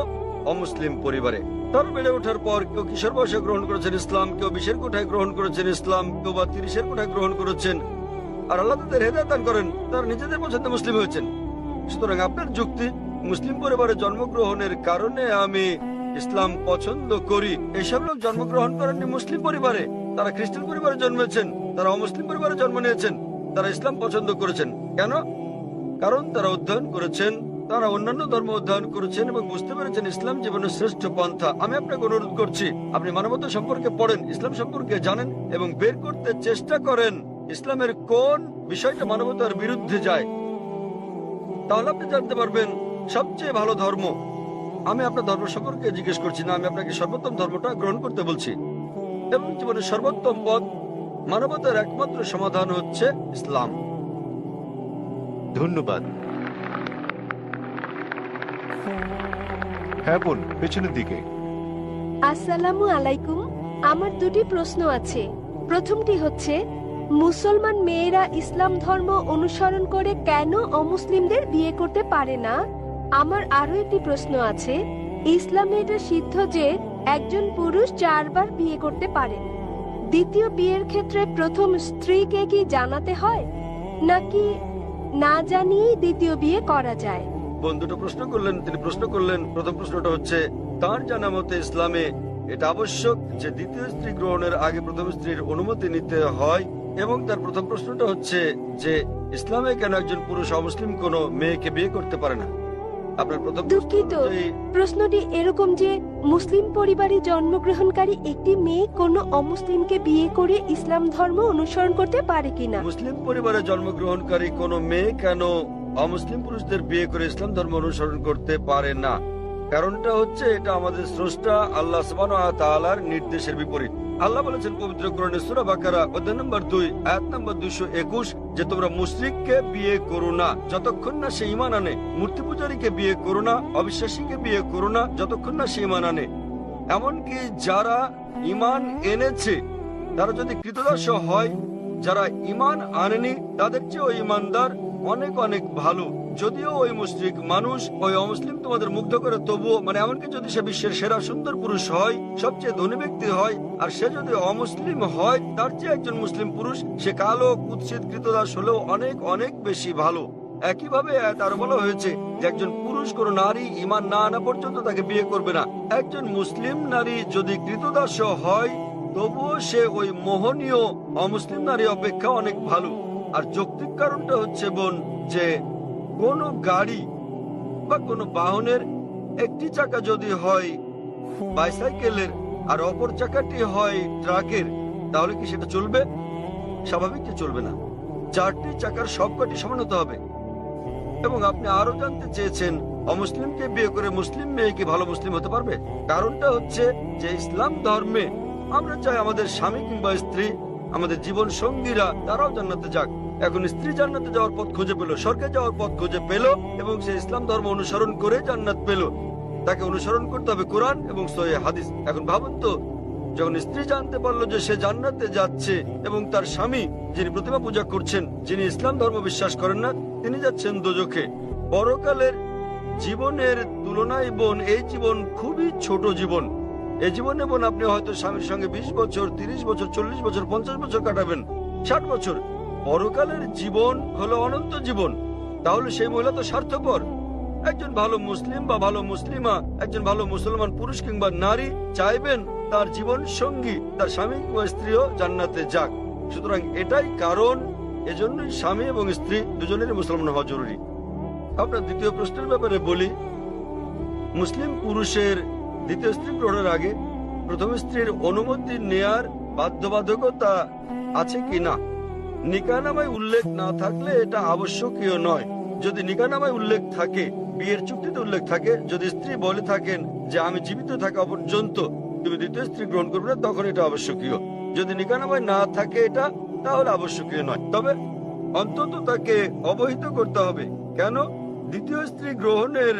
Speaker 1: অমুসলিম পরিবারে। তারা বেড়ে ওঠার পর কেউ কিশোর বয়সে গ্রহণ করেছেন ইসলাম, কেউ 20-এর কোঠায় গ্রহণ করেছেন ইসলাম, কেউ বা 30-এর কোঠায় গ্রহণ করেছেন। আর আল্লাহ তাদের হেদায়েত দান করেন, তারা নিজেদের পছন্দে মুসলিম হয়েছেন। সুতরাং আপনার যুক্তি, মুসলিম পরিবারে জন্মগ্রহণের কারণে আমি ইসলাম পছন্দ করি, এসব লোক জন্মগ্রহণ করেননি মুসলিম পরিবারে, তারা খ্রিস্টান পরিবারে জন্মেছেন, তারা অমুসলিম পরিবারে জন্ম নিয়েছেন, তারা ইসলাম পছন্দ করেছেন। কেন? কারণ তারা অধ্যয়ন করেছেন, তারা অন্যান্য ধর্ম অধ্যয়ন করেছেন এবং বুঝতে পেরেছেন ইসলাম জীবনের শ্রেষ্ঠ পন্থা। আমি আপনাকে অনুরোধ করছি, আপনি মানবতা সম্পর্কে পড়েন, ইসলাম সম্পর্কে জানেন এবং বের করতে চেষ্টা করেন ইসলামের কোন বিষয়টা মানবতার বিরুদ্ধে যায়। তাহলে আপনি জানতে পারবেন সবচেয়ে ভালো ধর্ম। আমি আপনার ধর্ম সম্পর্কে জিজ্ঞেস করছি না, আমি আপনাকে সর্বোত্তম ধর্মটা গ্রহণ করতে বলছি। এবং জীবনের সর্বোত্তম পথ, মানবতার একমাত্র সমাধান হচ্ছে ইসলাম।
Speaker 4: ধন্যবাদ। হ্যাঁ বোন, পেছনের দিকে।
Speaker 3: আসসালামু আলাইকুম। আমার দুটি প্রশ্ন আছে। প্রথমটি হচ্ছে, মুসলমান মেয়েরা ইসলাম ধর্ম অনুসরণ করে কেন অমুসলিমদের বিয়ে করতে পারে না? আমার আরো একটি প্রশ্ন আছে, ইসলামে এটা সিদ্ধ যে একজন পুরুষ 4 বার বিয়ে করতে পারেন। দ্বিতীয় বিয়ের ক্ষেত্রে প্রথম স্ত্রীকে কি জানাতে হয়, নাকি না জানিয়েই দ্বিতীয় বিয়ে করা যায়?
Speaker 1: বন্ধুটা প্রশ্ন করলেন, তিনি প্রশ্ন করলেন, প্রথম প্রশ্নটা হচ্ছে তার জানা মতে ইসলামে এটা আবশ্যক যে দ্বিতীয় স্ত্রী গ্রহণের আগে প্রথম স্ত্রীর অনুমতি নিতে হয়। এবং তার প্রথম প্রশ্নটা হচ্ছে যে ইসলামে কেন একজন পুরুষ অমুসলিম কোনো মেয়েকে বিয়ে করতে পারে না। আপনার প্রথম
Speaker 3: দুঃখিত, প্রশ্নটি এরকম যে মুসলিম পরিবারে জন্মগ্রহণকারী একটি মেয়ে কোনো অমুসলিমকে বিয়ে করে ইসলাম ধর্ম অনুসরণ করতে পারে কিনা।
Speaker 1: মুসলিম পরিবারে জন্মগ্রহণকারী কোনো মেয়ে কেন অমুসলিম পুরুষদের বিয়ে করে ইসলাম ধর্ম অনুসরণ করতে পারে না? কারণটা হচ্ছে এটা আমাদের স্রষ্টা আল্লাহ সুবহানাহু ওয়া তাআলার নির্দেশের বিপরীত। আল্লাহ বলেছেন পবিত্র কোরআনে সূরা বাকারা অধ্যায় নম্বর 2 আয়াত নম্বর 221 যে তোমরা মুশরিককে বিয়ে করো না যতক্ষণ না সে ঈমান আনে, মূর্তি পূজারীকে বিয়ে করো না, অবিশ্বাসীকে বিয়ে করো না যতক্ষণ না সে ঈমান আনে। এমনকি যারা ঈমান এনেছে তারা যদি কৃতদাস হয়, যারা ঈমান আনেনি তাদের চেয়ে ওই ঈমানদার অনেক অনেক ভালো। যদিও ওই মুশরিক মানুষ, ওই অমুসলিম তোমাদের মুগ্ধ করে, তবুও এমনকি যদি সে বিশ্বের সেরা সুন্দর পুরুষ হয়, সবচেয়ে ধনী ব্যক্তি হয়, আর সে যদি অমুসলিম হয় তার চেয়ে একজন মুসলিম পুরুষ, সে কালো কুৎসিত কৃতদাস হলেও অনেক অনেক বেশি ভালো। একইভাবে আরো বলা হয়েছে যে একজন পুরুষ কোন নারী ঈমান না আনা পর্যন্ত তাকে বিয়ে করবে না। একজন মুসলিম নারী যদি কৃতদাস হয় তবুও সে ওই মোহনীয় অমুসলিম নারী অপেক্ষা অনেক ভালো। আর যৌক্তিক কারণটা হচ্ছে বোন যে কোন গাড়ি বা কোনো বাহনের একটি চাকা যদি হয় বাইসাইকেলের আর অপর চাকাটি হয় ট্রাকের, তাহলে কি সেটা চলবে? স্বাভাবিক যে চলবে না। 4টি চাকার সবকটি সমান হতে হবে। এবং আপনি আরো জানতে চেয়েছেন অমুসলিমকে বিয়ে করে মুসলিম মেয়ে কি ভালো মুসলিম হতে পারবে? কারণটা হচ্ছে যে ইসলাম ধর্মে আমরা চাই আমাদের স্বামী কিংবা স্ত্রী, আমাদের জীবন সঙ্গীরা তারাও জান্নাতে যাক। এখন স্ত্রী জান্নাতে যাওয়ার পথ খুঁজে পেল, স্বর্গে যাওয়ার পথ খুঁজে পেল এবং সে ইসলাম ধর্ম অনুসরণ করে জান্নাত পেল। তাকে অনুসরণ করতে হবে কোরআন এবং সহিহ হাদিস। এখন ভাবুন তো, যখন স্ত্রী জানতে পারলো যে সে জান্নাতে যাচ্ছে এবং তার স্বামী যিনি প্রতিমা পূজা করছেন, যিনি ইসলাম ধর্ম বিশ্বাস করেন না, তিনি যাচ্ছেন দোজখে। পরকালের জীবনের তুলনায় বোন এই জীবন খুবই ছোট জীবন। এই জীবনে বোন আপনি হয়তো স্বামীর সঙ্গে 20 বছর, 30 বছর, 40 বছর, 50 বছর কাটাবেন, 60 বছর। পরকালের জীবন হলো অনন্ত জীবন। তাহলে সেই মহিলা তো স্বার্থপর। একজন ভালো মুসলিম বা ভালো মুসলিমা, একজন ভালো মুসলমান পুরুষ কিংবা নারী চাইবেন তার জীবন সঙ্গী, তার স্বামী কিংবা স্ত্রীও জান্নাতে যাক। সুতরাং এটাই কারণ, এজন্যই স্বামী এবং স্ত্রী দুজনেরই মুসলমান হওয়া জরুরি। আপনার দ্বিতীয় প্রশ্নের ব্যাপারে বলি, মুসলিম পুরুষের দ্বিতীয় স্ত্রী গ্রহণের আগে প্রথম স্ত্রীর অনুমতি নেয়ার বাধ্যবাধকতা আছে কিনা? নিকাহনামায় উল্লেখ না থাকলে এটা আবশ্যকীয় নয়। যদি নিকাহনামায় উল্লেখ থাকে, বিয়ের চুক্তিতে উল্লেখ থাকে, যদি স্ত্রী বলে থাকেন যে আমি জীবিত থাকা পর্যন্ত তুমি দ্বিতীয় স্ত্রী গ্রহণ করবে না, তখন এটা আবশ্যকীয়। যদি নিকাহনামায় না থাকে এটা, তাহলে আবশ্যকীয় নয়। তবে অন্তত তাকে অবহিত করতে হবে। কেন? দ্বিতীয় স্ত্রী গ্রহণের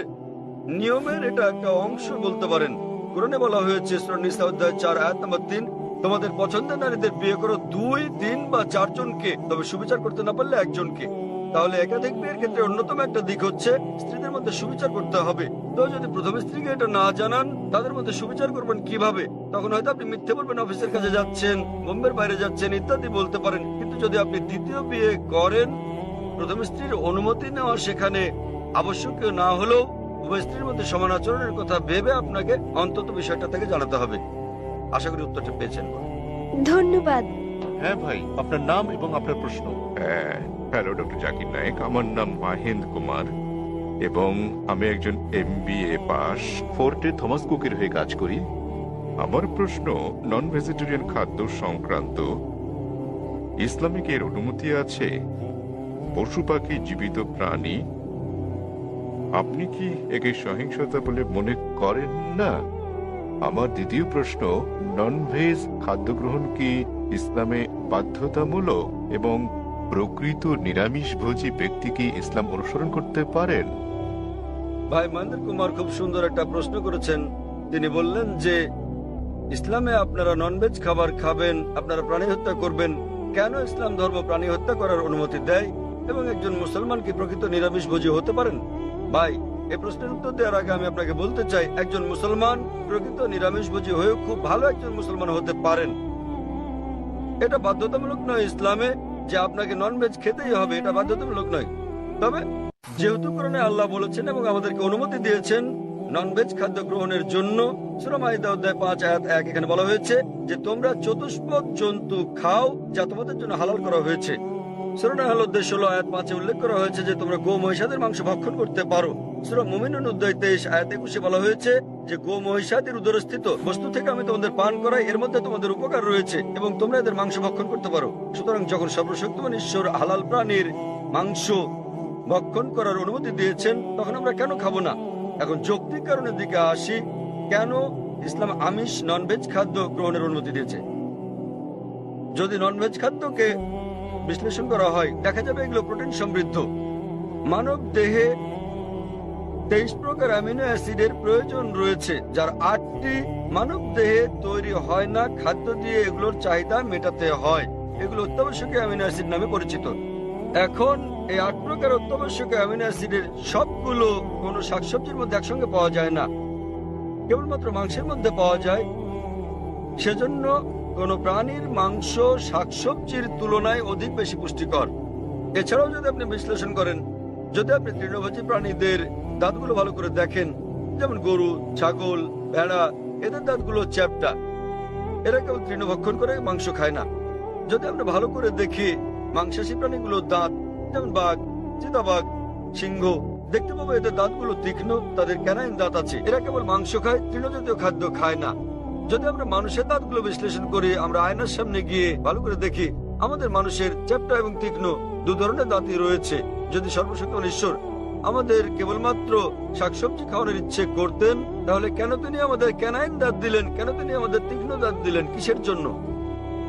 Speaker 1: নিয়মের এটা একটা অংশ বলতে পারেন। কোরআনে বলা হয়েছে সূরা নিসা অধ্যায় 4 আয়াত নম্বর 3, তোমাদের পছন্দের নারীদের বিয়ে করো 2, 3 বা 4 জনকে, তবে সুবিচার করতে না পারলে একজনকে। তাহলে একাধিক বিয়ের ক্ষেত্রে অন্যতম একটা দিক হচ্ছে স্ত্রীদের মধ্যে সুবিচার করতে হবে। তো যদি প্রথম স্ত্রীকে এটা না জানান, তাদের মধ্যে সুবিচার করবেন কিভাবে? তখন হয়তো আপনি মিথ্যে বলবেন, অফিসের কাছে যাচ্ছেন, বোম্বের বাইরে যাচ্ছেন ইত্যাদি বলতে পারেন। কিন্তু যদি আপনি দ্বিতীয় বিয়ে করেন, প্রথম স্ত্রীর অনুমতি নেওয়া সেখানে আবশ্যকীয় না হলেও উভয় স্ত্রীর মধ্যে সমান আচরণের কথা ভেবে আপনাকে অন্তত বিষয়টা থেকে জানাতে হবে। আশা করি উত্তরটা পেয়েছেন।
Speaker 3: ধন্যবাদ।
Speaker 4: হ্যাঁ ভাই, আপনার নাম এবং আপনার প্রশ্ন।
Speaker 2: হ্যালো ডক্টর জাকির নায়েক, আমার নাম মাহেন্দ্র কুমার এবং আমি একজন MBA পাস।
Speaker 4: ফোর্টে থমাস কুকের হয়ে কাজ করি।
Speaker 2: আমার প্রশ্ন নন ভেজিটেরিয়ান খাদ্য সংক্রান্ত। ইসলামে কি এর অনুমতি আছে? পশু পাখি, জীবিত প্রাণী, আপনি কি একে সহিংসতা বলে মনে করেন না?
Speaker 4: আমার দ্বিতীয় প্রশ্ন, নন ভেজ খাদ্য গ্রহণ কি ইসলামে বাধ্যতামূলক এবং প্রকৃত নিরামিষভোজী ব্যক্তি কি ইসলাম অনুসরণ করতে পারেন?
Speaker 1: ভাই মহেন্দ্র কুমার খুব সুন্দর একটা প্রশ্ন করেছেন। তিনি বললেন যে ইসলামে আপনারা ননভেজ খাবার খাবেন, আপনারা প্রাণী হত্যা করবেন। কেন ইসলাম ধর্ম প্রাণী হত্যা করার অনুমতি দেয় এবং একজন মুসলমান কি প্রকৃত নিরামিষভোজী হতে পারেন? ভাই, এই প্রশ্নের উত্তর দেওয়ার আগে আমি আপনাকে বলতে চাই, একজন মুসলমান প্রকৃত নিরামিষভোজী হয়েও খুব ভালো একজন মুসলমান হতে পারেন। এটা বাধ্যতামূলক নয় ইসলামে যে আপনাকে ননভেজ খেতেই হবে, এটা বাধ্যতামূলক নয়। তবে যেহেতু কোরআনে আল্লাহ বলেছেন এবং আমাদেরকে অনুমতি দিয়েছেন ননভেজ খাদ্য গ্রহণের জন্য, সূরা মাইদা অধ্যায় 5 আয়াত 1 এখানে বলা হয়েছে যে তোমরা চতুষ্পদ জন্তু খাও যা তোমাদের জন্য হালাল করা হয়েছে। সূরা নাহল অধ্যায় 16 আয়াত 5 উল্লেখ করা হয়েছে যে তোমরা গো মহিষাদের মাংস ভক্ষণ করতে পারো। সূরা মুমিনুন অধ্যায় 23 আয়াত 21 বলা হয়েছে যে গো মহিষাদের উদরস্থিত বস্তু থেকে আমি তোমাদের পান করাই, এর মধ্যে তোমাদের উপকার রয়েছে এবং তোমরা এদের মাংস ভক্ষণ করতে পারো। সুতরাং যখন সর্বশক্তিমান ঈশ্বর হালাল প্রাণীর মাংস ভক্ষণ করার অনুমতি দিয়েছেন তখন আমরা কেন খাবো না? এখন যৌক্তিক কারণের দিকে আসি, কেন ইসলাম আমিষ ননভেজ খাদ্য গ্রহণের অনুমতি দিয়েছে? যদি ননভেজ খাদ্যকে বিশ্লেষণ করা হয় দেখা যাবে এগুলো প্রোটিন সমৃদ্ধ। মানব দেহে 23 প্রকার অ্যামিনো অ্যাসিডের প্রয়োজন রয়েছে, যার 8টি মানব দেহে তৈরি হয় না, খাদ্য দিয়ে এগুলোর চাহিদা মেটাতে হয়। এগুলো অত্যাবশ্যকীয় অ্যামিনো অ্যাসিড নামে পরিচিত। এখন এই 8 প্রকার অত্যাবশ্যকীয় অ্যামিনো অ্যাসিডের সবগুলো কোনো শাকসবজির মধ্যে একসঙ্গে পাওয়া যায় না, কেবলমাত্র মাংসের মধ্যে পাওয়া যায়। সেজন্য কোনো প্রাণীর মাংস শাকসবজির তুলনায় অধিক বেশি পুষ্টিকর। এছাড়াও যদি আপনি বিশ্লেষণ করেন, যদি আপনি তৃণভোজী প্রাণীদের দাঁতগুলো ভালো করে দেখেন, যেমন গরু, ছাগল, ভেড়া, এদের দাঁতগুলো চ্যাপ্টা, এরা কেবল তৃণভক্ষণ করে মাংস খায় না। যদি আমরা ভালো করে দেখি মাংসাশী প্রাণীগুলোর দাঁত, যেমন বাঘ, চিতাবাঘ, সিংহ, দেখতে পাবো এদের দাঁতগুলো তীক্ষ্ণ, তাদের ক্যানাইন দাঁত আছে। এরা কেবল মাংস খায়, তৃণজাতীয় খাদ্য খায় না। যদি আমরা মানুষের দাঁতগুলো বিশ্লেষণ করি, আমরা আয়নার সামনে গিয়ে ভালো করে দেখি আমাদের মানুষের চ্যাপ্টা এবং তীক্ষ্ণ দু ধরনের দাঁতই রয়েছে। যদি সর্বশক্তিমান ঈশ্বর আমাদের কেবলমাত্র শাকসবজি খাওয়ানোর ইচ্ছে করতেন তাহলে কেন তিনি আমাদের ক্যানাইন দাঁত দিলেন? কেন তিনি আমাদের তীক্ষ্ণ দাঁত দিলেন? কিসের জন্য?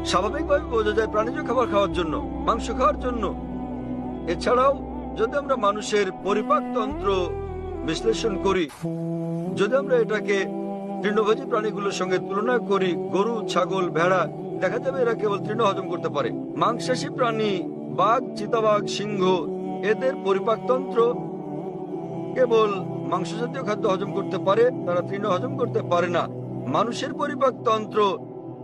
Speaker 1: স্বাভাবিকভাবে বোঝা যায় প্রাণীজ খাবার খাওয়ার জন্য, মাংস খাওয়ার জন্য। এছাড়াও যদি আমরা মানুষের পরিপাকতন্ত্র বিশ্লেষণ করি, যদি আমরা এটাকে তৃণভোজী প্রাণীগুলোর সঙ্গে তুলনা করি, গরু, ছাগল, ভেড়া, দেখা যাবে এরা কেবল তৃণ হজম করতে পারে। মাংসাশী প্রাণী বাঘ, চিতাবাঘ, সিংহ, এদের পরিপাকতন্ত্র কেবল মাংস জাতীয় খাদ্য হজম করতে পারে, তারা তৃণ হজম করতে পারে না। মানুষের পরিপাকতন্ত্র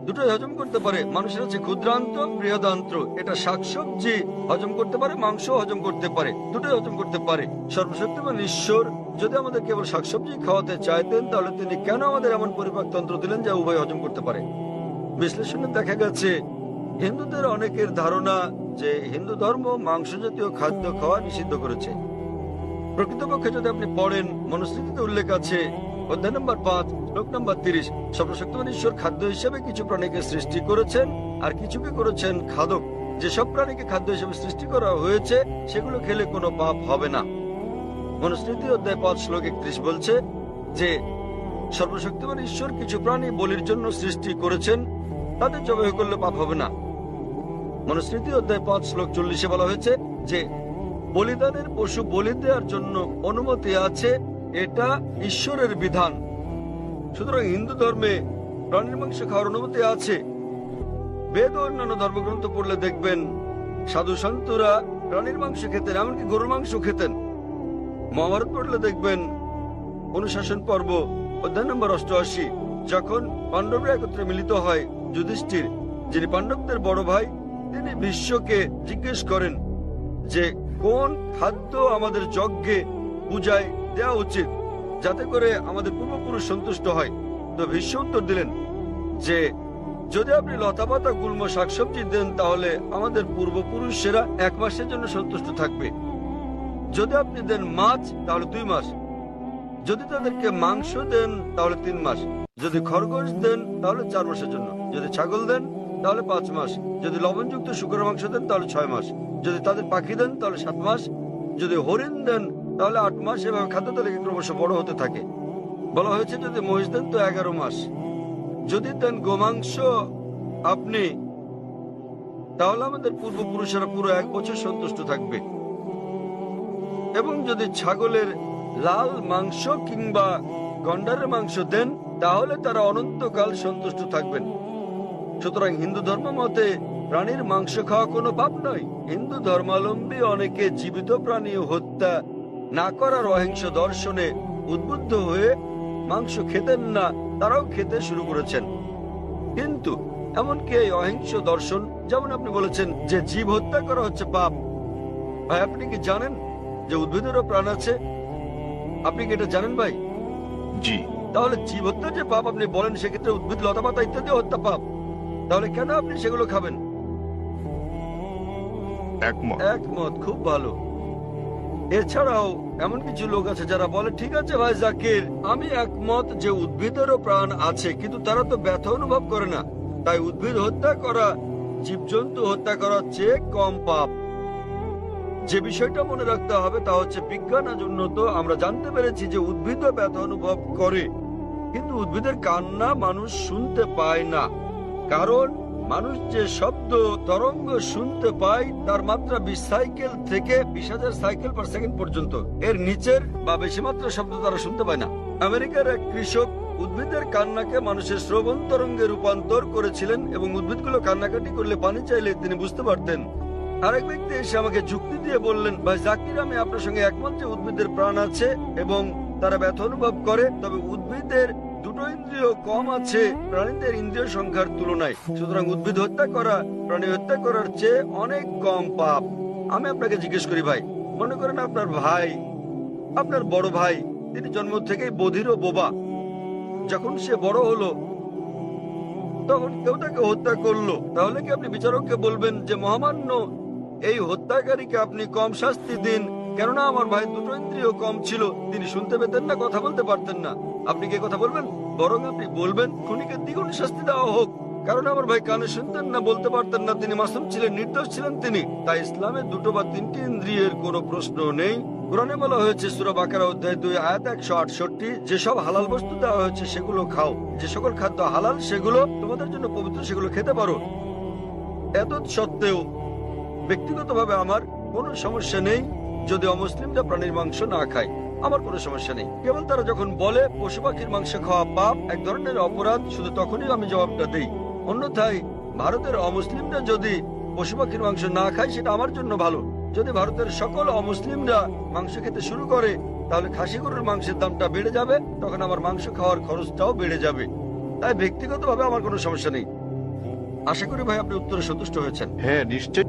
Speaker 1: দুটোই হজম করতে পারে। মানুষের আছে ক্ষুদ্রান্ত, বৃহদান্ত্র। এটা শাকসবজি হজম করতে পারে, মাংস হজম করতে পারে, দুটোই হজম করতে পারে। সর্বশক্তিমান ঈশ্বর যদি আমাদের কেবল শাকসবজি খাওয়াতে চাইতেন তাহলে তিনি কেন আমাদের এমন পরিপাকতন্ত্র দিলেন যা উভয় হজম করতে পারে? বিশ্লেষণে দেখা গেছে হিন্দুদের অনেকের ধারণা যে হিন্দু ধর্ম মাংস জাতীয় খাদ্য খাওয়া নিষিদ্ধ করেছে। প্রকৃতপক্ষে যদি আপনি পড়েন, মনুস্মৃতিতে উল্লেখ আছে অধ্যায় নম্বর 5 শ্লোক নম্বর 30, সর্বশক্তিমান ঈশ্বর খাদ্য হিসেবে কিছু প্রাণীকে সৃষ্টি করেছেন আর কিছুকে করেছেন খাদক। যেসব প্রাণীকে খাদ্য হিসেবে সৃষ্টি করা হয়েছে সেগুলো খেলে কোনো পাপ হবে না। মনুস্মৃতি অধ্যায় 5 শ্লোক 31 বলছে যে সর্বশক্তিমান ঈশ্বর কিছু প্রাণী বলির জন্য সৃষ্টি করেছেন, তাদের জবাই করলে পাপ হবে না। মনুস্মৃতি অধ্যায় 5 শ্লোক 40 বলা হয়েছে যে বলিদানের পশু বলি দেওয়ার জন্য অনুমতি আছে, এটা ঈশ্বরের বিধান। সুতরাং হিন্দু ধর্মে প্রাণীর মাংস খাওয়ার অনুমতি আছে। বেদ ও অন্যান্য ধর্মগ্রন্থ পড়লে দেখবেন সাধু সন্তরা প্রাণীর মাংস খেতেন, এমনকি গরুর মাংস খেতেন। মহাভারত পড়লে দেখবেন অনুশাসন পর্ব অধ্যায় নম্বর 88, যখন পাণ্ডবরা একত্রে মিলিত হয়, যুধিষ্ঠির যিনি পাণ্ডবদের বড় ভাই, তিনি বিশ্বকে জিজ্ঞেস করেন যে কোন খাদ্য আমাদের যজ্ঞে পূজায় দেওয়া উচিত যাতে করে আমাদের পূর্বপুরুষ সন্তুষ্ট হয়। তো ভীষ্ম উত্তর দিলেন যে যদি আপনি লতাপাতা গুল্ম শাকসবজি দেন তাহলে আমাদের পূর্বপুরুষেরা 1 মাসের জন্য সন্তুষ্ট থাকবে। যদি আপনি দেন মাছ তাহলে 2 মাস, যদি তাদেরকে মাংস দেন তাহলে 3 মাস, যদি খরগোশ দেন তাহলে 4 মাসের জন্য, যদি ছাগল দেন তাহলে 5 মাস, যদি লবণযুক্ত শুকরের মাংস দেন তাহলে 6 মাস, যদি তাদের পাখি দেন তাহলে 7 মাস, যদি হরিণ দেন তাহলে 8 মাস। এভাবে খাদ্য তালিকা ক্রমশ বড় হতে থাকে। বলা হয়েছে যদি মহিষ দেন তো 11 মাস, যদি দেন গোমাংস আপনি তাহলে আমাদের পূর্বপুরুষেরা পুরো 1 বছর সন্তুষ্ট থাকবে। এবং যদি ছাগলের লাল মাংস কিংবা গন্ডারের মাংস দেন তাহলে তারা অনন্তকাল সন্তুষ্ট থাকবেন। সুতরাং হিন্দু ধর্ম মতে প্রাণীর মাংস খাওয়া কোনো পাপ নয়। হিন্দু ধর্মাবলম্বী অনেকে জীবিত প্রাণী হত্যা না করার অহিংস দর্শনে উদ্বুদ্ধ হয়ে মাংস খেতেন না, তারাও খেতে শুরু করেছেন। কিন্তু এমনকি এই অহিংস দর্শন, যেমন আপনি বলেছেন যে জীব হত্যা করা হচ্ছে পাপ, ভাই আপনি কি জানেন যে উদ্ভিদেরও প্রাণ আছে? আপনি কি এটা জানেন ভাই?
Speaker 2: জি।
Speaker 1: তাহলে জীব হত্যা যে পাপ আপনি বলেন, সেক্ষেত্রে উদ্ভিদ লতাপাতা ইত্যাদি হত্যা পাপ, তাহলে কেন আপনি সেগুলো খাবেন? একমত, খুব ভালো। এছাড়াও এমন কিছু লোক আছে যারা বলে ঠিক আছে ভাই জাকির, আমি একমত যে উদ্ভিদেরও প্রাণ আছে, কিন্তু তারা তো ব্যথা অনুভব করে না, তাই উদ্ভিদ হত্যা করা জীবজন্তু হত্যা করার চেয়ে কম পাপ। যে বিষয়টা মনে রাখতে হবে তা হচ্ছে বিজ্ঞান আজ উন্নত, আমরা জানতে পেরেছি যে উদ্ভিদও ব্যথা অনুভব করে, কিন্তু উদ্ভিদের কান্না মানুষ শুনতে পায় না। কারণ মানুষ যে শব্দ তরঙ্গ শুনতে পায় তার মাত্রা 20 সাইকেল থেকে 20,000 সাইকেল পার সেকেন্ড পর্যন্ত, এর নিচের বা বেশি মাত্রা শব্দ তারা শুনতে পায় না। আমেরিকার এক কৃষক উদ্ভিদের কান্নাকে মানুষের শ্রবণ তরঙ্গে রূপান্তর করেছিলেন এবং উদ্ভিদগুলো কান্নাকাটি করলে পানি চাইলে তিনি বুঝতে পারতেন। আরেক ব্যক্তি এসে আমাকে যুক্তি দিয়ে বললেন, ভাই জাকির, আমি আপনার সঙ্গে একমত যে উদ্ভিদের প্রাণ আছে এবং তারা ব্যথা অনুভব করে, তবে উদ্ভিদের 2টো ইন্দ্রিয় কম আছে প্রাণীদের ইন্দ্রিয় সংখ্যার তুলনায়। সুতরাং উদ্ভিদ হত্যা করা প্রাণী হত্যা করার চেয়ে অনেক কম পাপ। আমি আপনাকে জিজ্ঞেস করি ভাই, মনে করেন আপনার ভাই, আপনার বড় ভাই, তিনি জন্ম থেকেই বধির ও বোবা। যখন সে বড় হলো তখন কেউ তাকে হত্যা করলো, তাহলে কি আপনি বিচারককে বলবেন যে মহামান্য এই হত্যাকারীকে আপনি কম শাস্তি দিন, কেননা আমার ভাই 2টো ইন্দ্রিয় কম ছিল, তিনি শুনতে পেতেন না, কথা বলতে পারতেন না? আপনি কি কথা বলবেন? বরং আপনি বলবেন খুনিকে দ্বিগুণ শাস্তি দেওয়া হোক, কারণ আমার ভাই কানে শুনতেন না, বলতে পারতেন না, তিনি মাসুম ছিলেন, নির্দোষ ছিলেন তিনি। তাই ইসলামে 2টো বা 3টি ইন্দ্রিয়ের কোনো প্রশ্ন নেই। কোরআনে বলা হয়েছে সূরা বাকারা অধ্যায় 2 আয়াত 168, যেসব হালাল বস্তু দেওয়া হয়েছে সেগুলো খাও, যে সকল খাদ্য হালাল সেগুলো তোমাদের জন্য পবিত্র, সেগুলো খেতে পারো। এত সত্ত্বেও ব্যক্তিগতভাবে আমার কোনো সমস্যা নেই যদি অমুসলিমরা প্রাণীর মাংস না খায়, আমার কোনো সমস্যা নেই। কেবল তারা যখন বলে পশু পাখির মাংস খাওয়া পাপ, এক ধরনের অপরাধ, শুধু তখনই আমি জবাবটা দেই। অন্যথায় ভারতের অমুসলিমরা যদি পশু পাখির মাংস না খায় সেটা আমার জন্য ভালো। যদি ভারতের সকল অমুসলিমরা মাংস খেতে শুরু করে তাহলে খাসি গরুর মাংসের দামটা বেড়ে যাবে, তখন আমার মাংস খাওয়ার খরচটাও বেড়ে যাবে। তাই ব্যক্তিগতভাবে আমার কোনো সমস্যা নেই। আশা করি ভাই আপনি উত্তরে সন্তুষ্ট হয়েছেন।
Speaker 4: হ্যাঁ, নিশ্চয়।